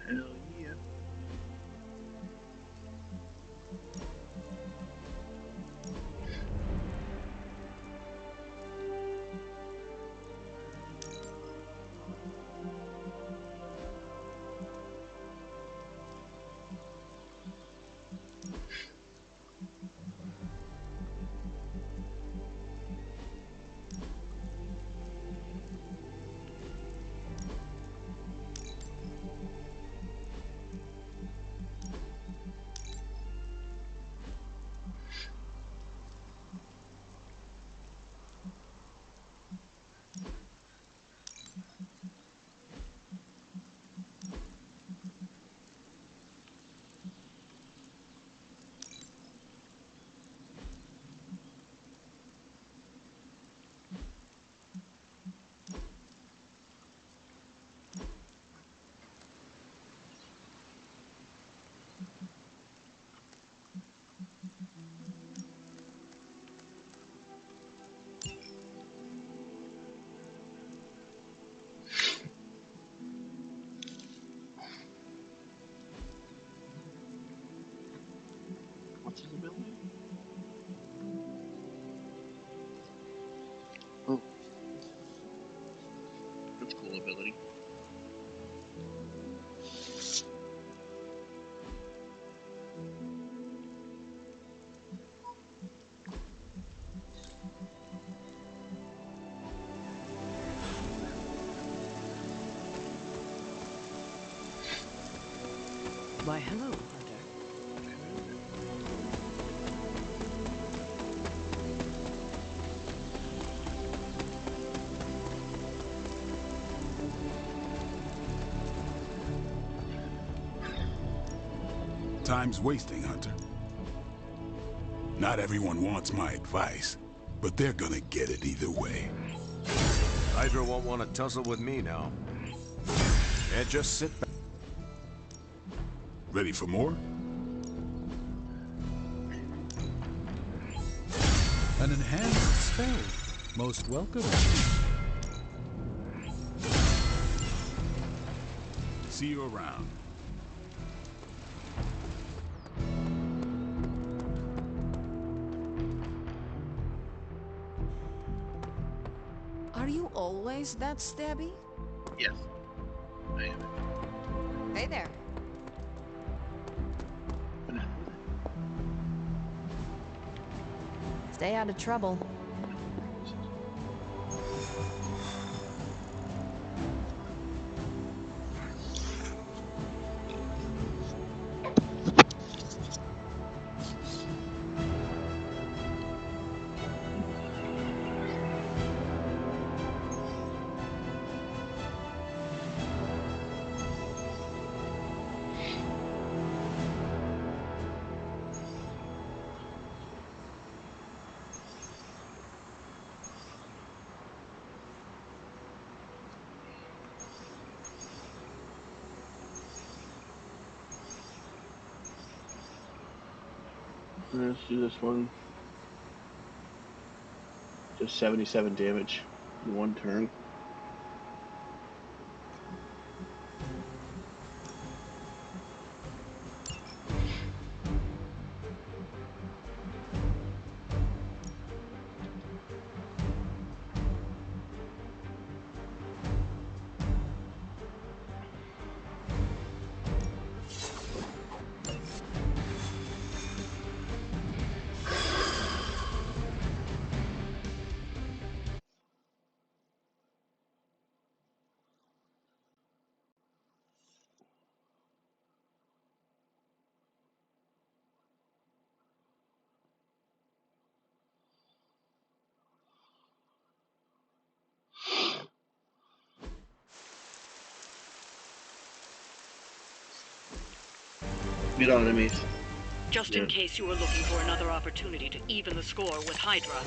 [SPEAKER 1] Hell yeah. What's his ability? Oh. That's a cool ability.
[SPEAKER 7] Why, hello, Hunter.
[SPEAKER 9] Time's wasting, Hunter. Not everyone wants my advice, but they're gonna get it either way.
[SPEAKER 5] Hydra won't want to tussle with me now. And just sit back.
[SPEAKER 9] Ready for more?
[SPEAKER 8] An enhanced spell. Most welcome.
[SPEAKER 9] See you around.
[SPEAKER 17] Are you always that stabby?
[SPEAKER 1] Yes. I am.
[SPEAKER 17] Hey there.
[SPEAKER 18] Stay out of trouble.
[SPEAKER 1] Let's do this one. Just 77 damage in one turn. Get on enemies.
[SPEAKER 7] Just in case you were looking for another opportunity to even the score with Hydra,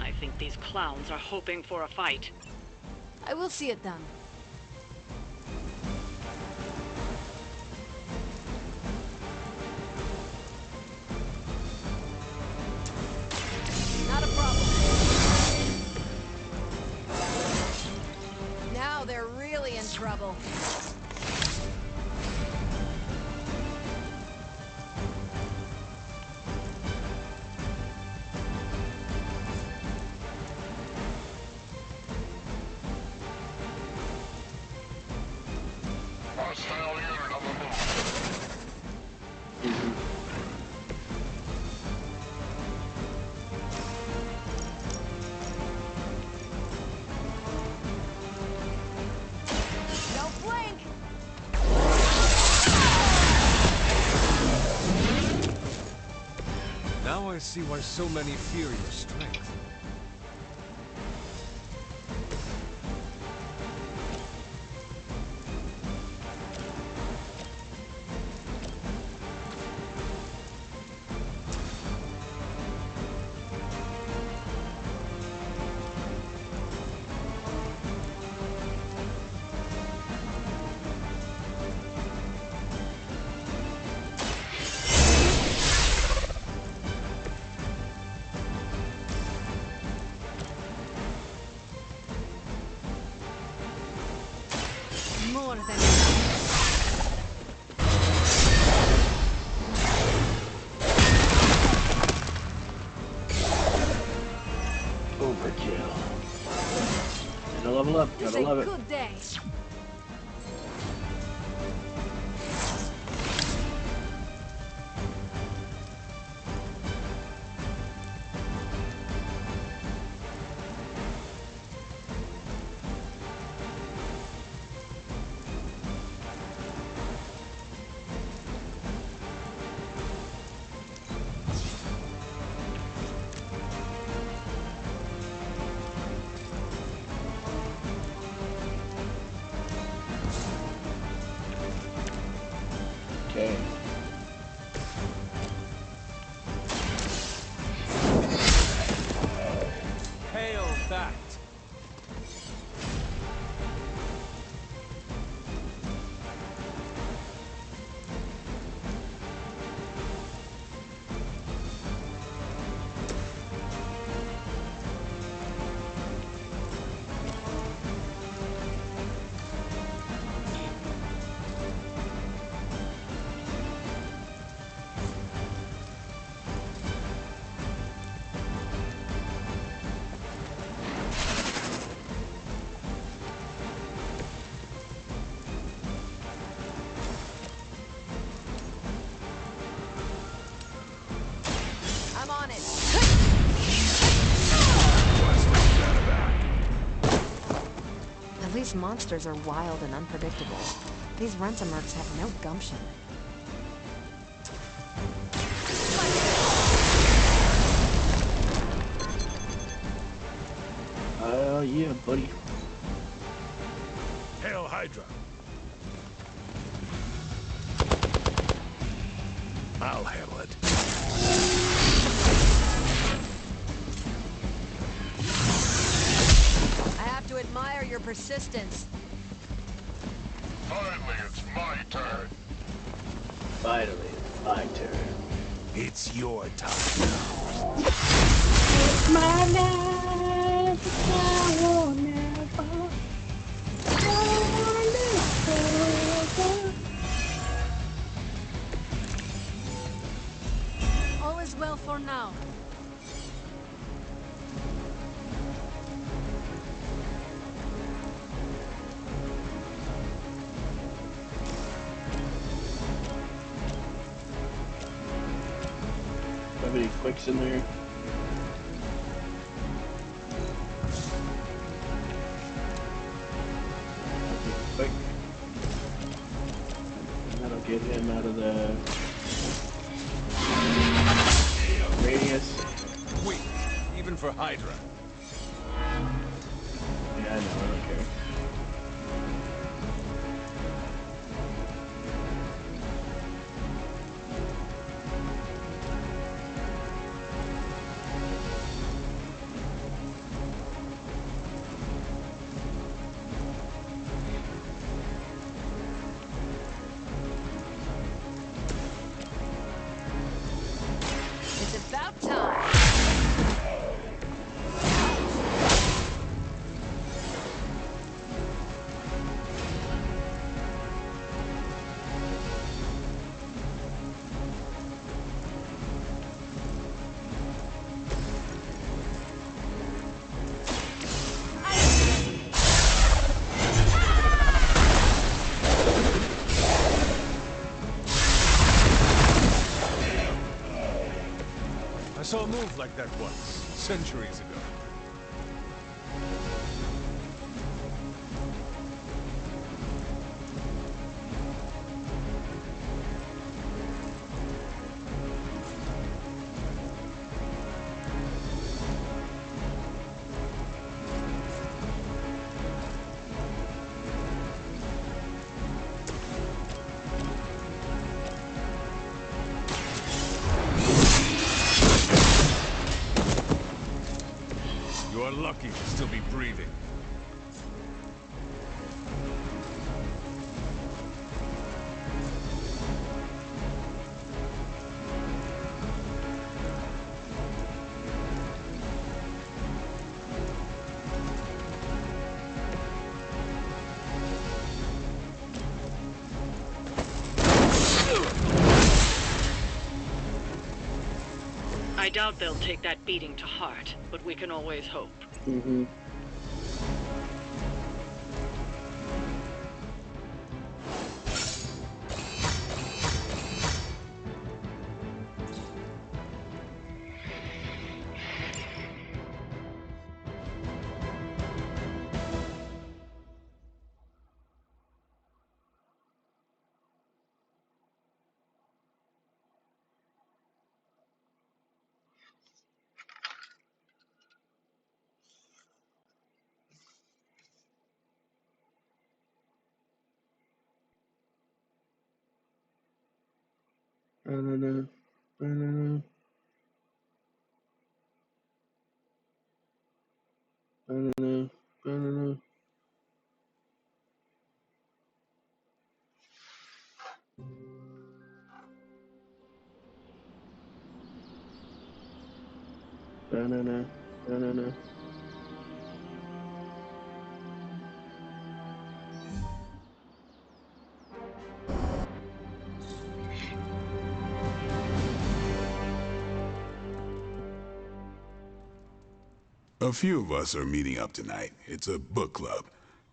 [SPEAKER 7] I think these clowns are hoping for a fight.
[SPEAKER 17] I will see it done. Not a problem. Now they're really in trouble.
[SPEAKER 16] Hostile unit on the move.
[SPEAKER 17] Don't blink!
[SPEAKER 15] Now I see why so many fear your strength.
[SPEAKER 17] More than enough.
[SPEAKER 1] Overkill. Gotta level up.
[SPEAKER 17] It's
[SPEAKER 1] Gotta love
[SPEAKER 17] a
[SPEAKER 1] it.
[SPEAKER 17] good day.
[SPEAKER 18] Those monsters are wild and unpredictable. These Rent-A-Mercs have no gumption.
[SPEAKER 1] Yeah, buddy.
[SPEAKER 9] Hail Hydra. I'll handle it.
[SPEAKER 4] I have to admire your persistence.
[SPEAKER 16] Finally, it's my turn.
[SPEAKER 1] Finally, it's my turn.
[SPEAKER 9] It's your time now.
[SPEAKER 19] It's my life, I will never,
[SPEAKER 4] All is well for now.
[SPEAKER 1] Have any quicks in there? Quick. And that'll get him out of the radius.
[SPEAKER 15] Weak, even for Hydra.
[SPEAKER 1] Yeah, I know, I don't care.
[SPEAKER 4] It's about time.
[SPEAKER 15] I saw a move like that once, centuries ago. You are lucky to still be breathing.
[SPEAKER 7] I doubt they'll take that beating to heart, but we can always hope.
[SPEAKER 1] Mm-hmm. Banana, banana, banana, banana. Banana, banana.
[SPEAKER 9] A few of us are meeting up tonight. It's a book club.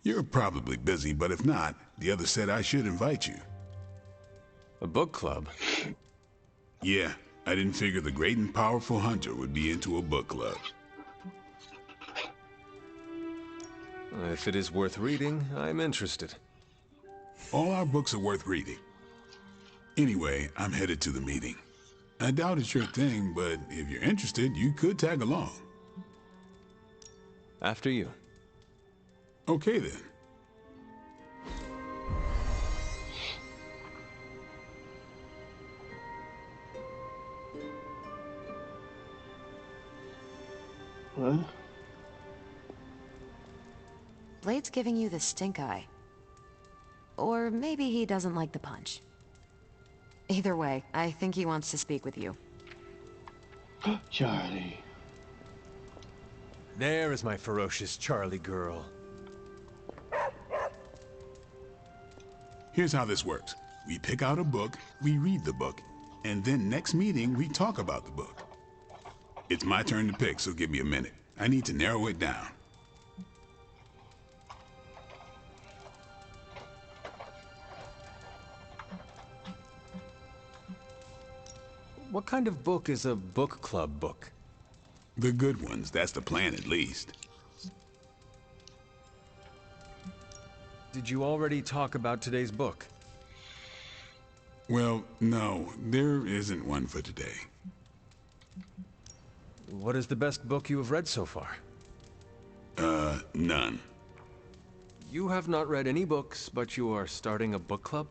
[SPEAKER 9] You're probably busy, but if not, the others said I should invite you.
[SPEAKER 2] A book club?
[SPEAKER 9] Yeah, I didn't figure the great and powerful Hunter would be into a book club.
[SPEAKER 2] If it is worth reading, I'm interested.
[SPEAKER 9] All our books are worth reading. Anyway, I'm headed to the meeting. I doubt it's your thing, but if you're interested, you could tag along.
[SPEAKER 2] After you.
[SPEAKER 9] Okay, then.
[SPEAKER 1] What?
[SPEAKER 18] Blade's giving you the stink eye. Or maybe he doesn't like the punch. Either way, I think he wants to speak with you.
[SPEAKER 1] Charlie.
[SPEAKER 2] There is my ferocious Charlie girl.
[SPEAKER 9] Here's how this works. We pick out a book, we read the book, and then next meeting, we talk about the book. It's my turn to pick, so give me a minute. I need to narrow it down.
[SPEAKER 2] What kind of book is a book club book?
[SPEAKER 9] The good ones, that's the plan at least.
[SPEAKER 2] Did you already talk about today's book?
[SPEAKER 9] Well, no, there isn't one for today.
[SPEAKER 2] What is the best book you have read so far?
[SPEAKER 9] None.
[SPEAKER 2] You have not read any books, but you are starting a book club?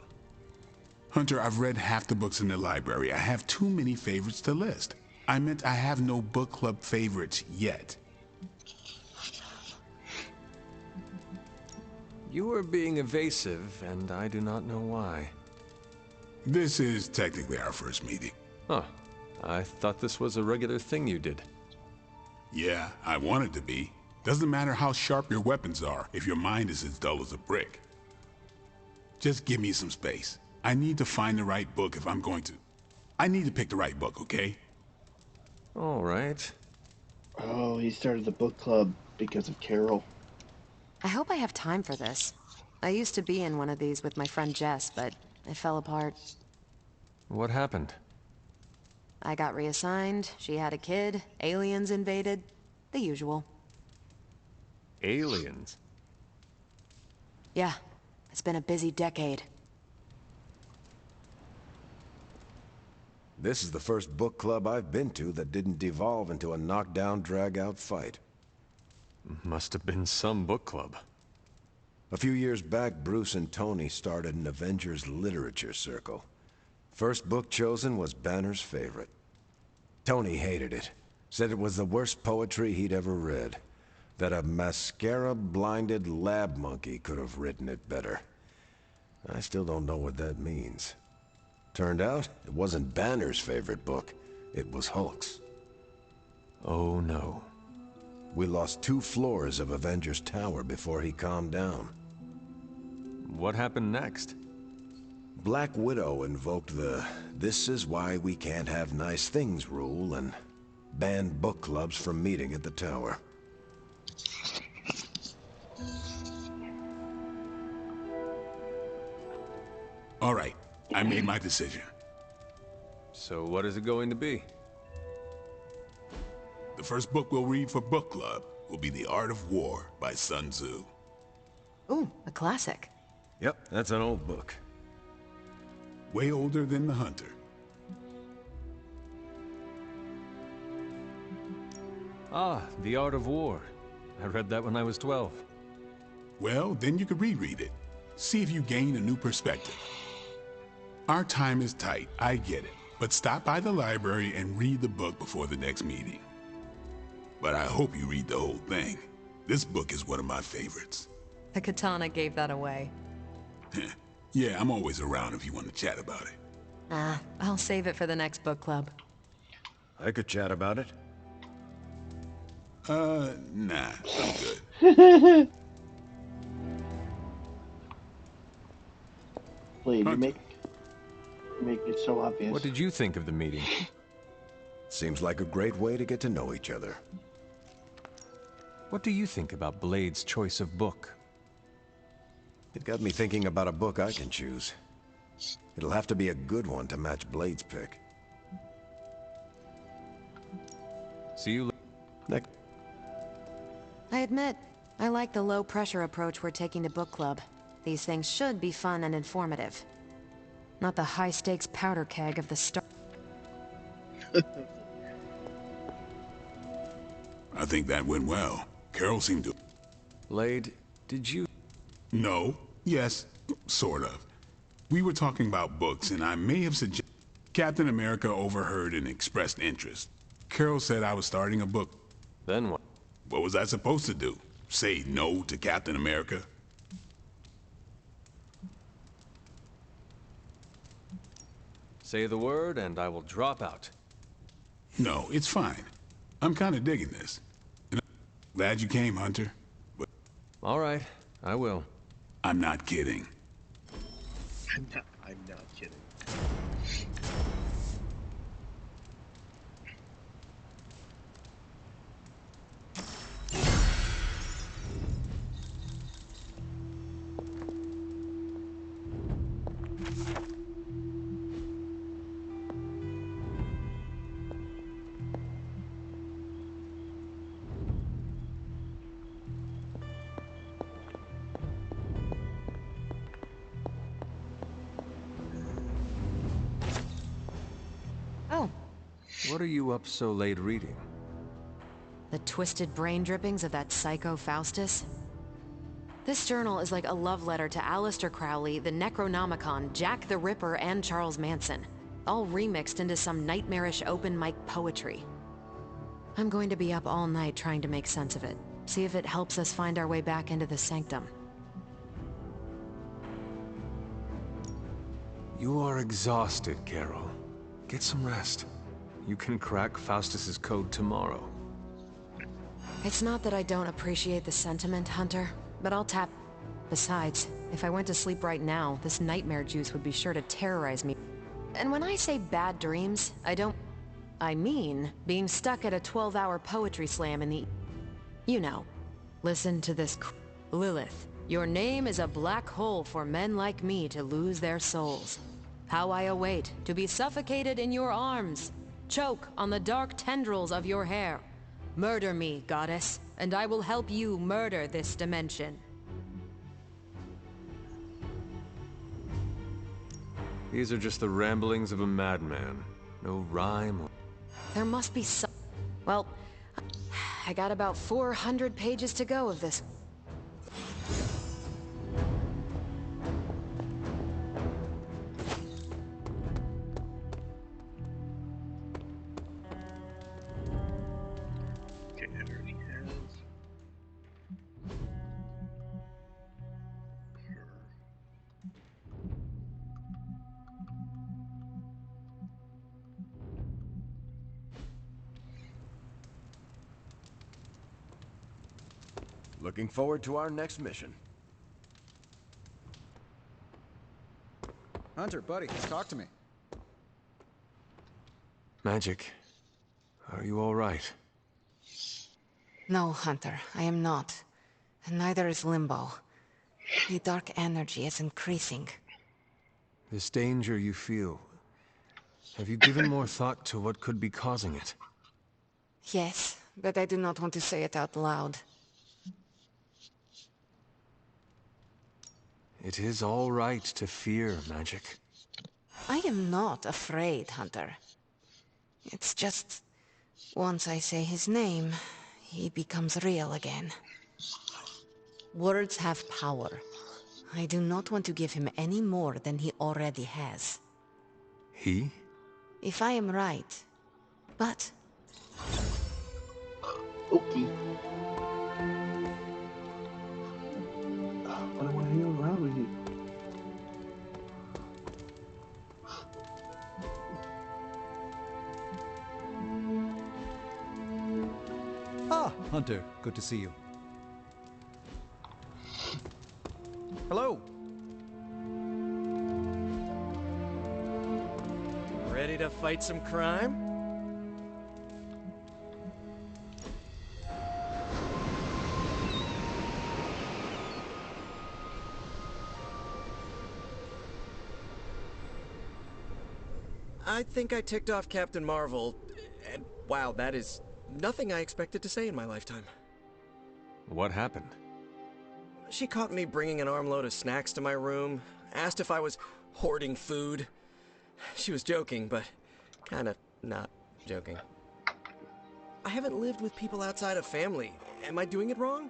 [SPEAKER 9] Hunter, I've read half the books in the library. I have too many favorites to list. I meant I have no book club favorites yet.
[SPEAKER 2] You are being evasive, and I do not know why.
[SPEAKER 9] This is technically our first meeting.
[SPEAKER 2] Huh. I thought this was a regular thing you did.
[SPEAKER 9] Yeah, I want it to be. Doesn't matter how sharp your weapons are if your mind is as dull as a brick. Just give me some space. I need to find the right book if I'm going to. I need to pick the right book, okay?
[SPEAKER 2] All right.
[SPEAKER 1] Oh, he started the book club because of Carol.
[SPEAKER 18] I hope I have time for this. I used to be in one of these with my friend Jess, but it fell apart.
[SPEAKER 2] What happened?
[SPEAKER 18] I got reassigned, she had a kid, aliens invaded, the usual.
[SPEAKER 2] Aliens?
[SPEAKER 18] Yeah, it's been a busy decade.
[SPEAKER 5] This is the first book club I've been to that didn't devolve into a knockdown, drag-out fight.
[SPEAKER 2] Must have been some book club.
[SPEAKER 5] A few years back, Bruce and Tony started an Avengers literature circle. First book chosen was Banner's favorite. Tony hated it. Said it was the worst poetry he'd ever read. That a mascara-blinded lab monkey could have written it better. I still don't know what that means. Turned out, it wasn't Banner's favorite book. It was Hulk's.
[SPEAKER 2] Oh no.
[SPEAKER 5] We lost 2 floors of Avengers Tower before he calmed down.
[SPEAKER 2] What happened next?
[SPEAKER 5] Black Widow invoked the "this is why we can't have nice things" rule and banned book clubs from meeting at the tower.
[SPEAKER 9] All right, I made my decision.
[SPEAKER 2] So what is it going to be?
[SPEAKER 9] The first book we'll read for book club will be The Art of War by Sun Tzu.
[SPEAKER 18] Ooh, a classic.
[SPEAKER 5] Yep, that's an old book.
[SPEAKER 9] Way older than The Hunter.
[SPEAKER 2] Ah, The Art of War. I read that when I was 12.
[SPEAKER 9] Well, then you could reread it. See if you gain a new perspective. Our time is tight, I get it. But stop by the library and read the book before the next meeting. But I hope you read the whole thing. This book is one of my favorites.
[SPEAKER 18] The katana gave that away.
[SPEAKER 9] Yeah, I'm always around if you want to chat about it.
[SPEAKER 18] I'll save it for the next book club.
[SPEAKER 5] I could chat about it.
[SPEAKER 9] Nah, I'm good.
[SPEAKER 1] Blade, you make it so obvious.
[SPEAKER 2] What did you think of the meeting?
[SPEAKER 5] Seems like a great way to get to know each other.
[SPEAKER 2] What do you think about Blade's choice of book?
[SPEAKER 5] It got me thinking about a book I can choose. It'll have to be a good one to match Blade's pick.
[SPEAKER 2] See you
[SPEAKER 5] next.
[SPEAKER 18] I admit, I like the low-pressure approach we're taking to book club. These things should be fun and informative. Not the high-stakes powder keg of the start.
[SPEAKER 9] I think that went well. Carol seemed to...
[SPEAKER 2] Blade, did you...
[SPEAKER 9] No. Yes. Sort of. We were talking about books, and I may have suggested... Captain America overheard and expressed interest. Carol said I was starting a book.
[SPEAKER 2] Then what?
[SPEAKER 9] What was I supposed to do? Say no to Captain America?
[SPEAKER 2] Say the word, and I will drop out.
[SPEAKER 9] No, it's fine. I'm kind of digging this. And I'm glad you came, Hunter. But
[SPEAKER 2] all right, I will.
[SPEAKER 9] I'm not kidding.
[SPEAKER 1] I'm not kidding.
[SPEAKER 18] Oh.
[SPEAKER 2] What are you up so late reading?
[SPEAKER 18] The twisted brain drippings of that psycho Faustus? This journal is like a love letter to Aleister Crowley, the Necronomicon, Jack the Ripper, and Charles Manson. All remixed into some nightmarish open mic poetry. I'm going to be up all night trying to make sense of it. See if it helps us find our way back into the Sanctum.
[SPEAKER 2] You are exhausted, Carol. Get some rest. You can crack Faustus's code tomorrow.
[SPEAKER 18] It's not that I don't appreciate the sentiment, Hunter, but I'll tap... Besides, if I went to sleep right now, this nightmare juice would be sure to terrorize me. And when I say bad dreams, I mean being stuck at a 12-hour poetry slam in the... You know. Listen to this... Lilith, your name is a black hole for men like me to lose their souls. How I await to be suffocated in your arms. Choke on the dark tendrils of your hair. Murder me, goddess, and I will help you murder this dimension.
[SPEAKER 2] These are just the ramblings of a madman. No rhyme or...
[SPEAKER 18] There must be some... Well, I got about 400 pages to go of this.
[SPEAKER 5] Looking forward to our next mission.
[SPEAKER 6] Hunter, buddy, talk to me.
[SPEAKER 2] Magic, are you all right?
[SPEAKER 17] No, Hunter, I am not. And neither is Limbo. The dark energy is increasing.
[SPEAKER 2] This danger you feel, have you given more thought to what could be causing it?
[SPEAKER 17] Yes, but I do not want to say it out loud.
[SPEAKER 2] It is all right to fear magic.
[SPEAKER 17] I am not afraid, Hunter. It's just... once I say his name, he becomes real again. Words have power. I do not want to give him any more than he already has.
[SPEAKER 2] He?
[SPEAKER 17] If I am right. But...
[SPEAKER 1] Okay. I don't want to hang around with you.
[SPEAKER 8] Ah, Hunter, good to see you. Hello.
[SPEAKER 3] Ready to fight some crime? I think I ticked off Captain Marvel, and wow, that is nothing I expected to say in my lifetime.
[SPEAKER 2] What happened?
[SPEAKER 3] She caught me bringing an armload of snacks to my room, asked if I was hoarding food. She was joking, but kinda not joking. I haven't lived with people outside of family. Am I doing it wrong?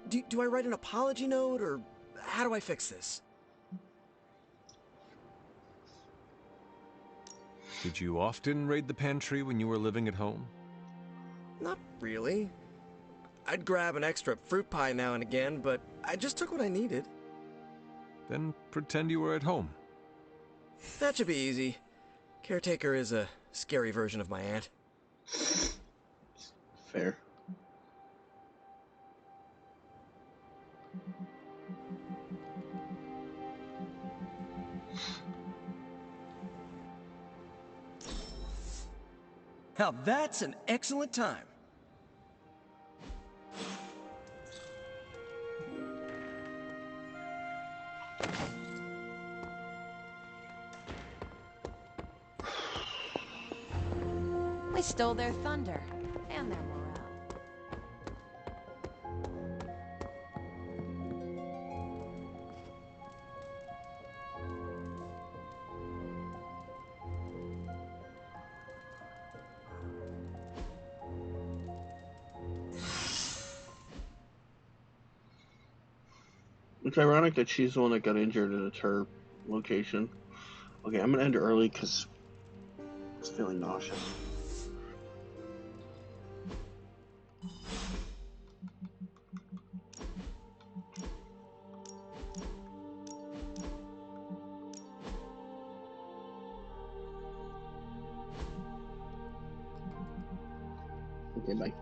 [SPEAKER 3] Do I write an apology note, or how do I fix this?
[SPEAKER 2] Did you often raid the pantry when you were living at home?
[SPEAKER 3] Not really. I'd grab an extra fruit pie now and again, but I just took what I needed.
[SPEAKER 2] Then pretend you were at home.
[SPEAKER 3] That should be easy. Caretaker is a scary version of my aunt.
[SPEAKER 1] Fair.
[SPEAKER 3] Now that's an excellent time.
[SPEAKER 18] We stole their thunder and their morale.
[SPEAKER 1] It's ironic that she's the one that got injured and it's her location. Okay, I'm gonna end early because it's feeling nauseous. Okay, bye.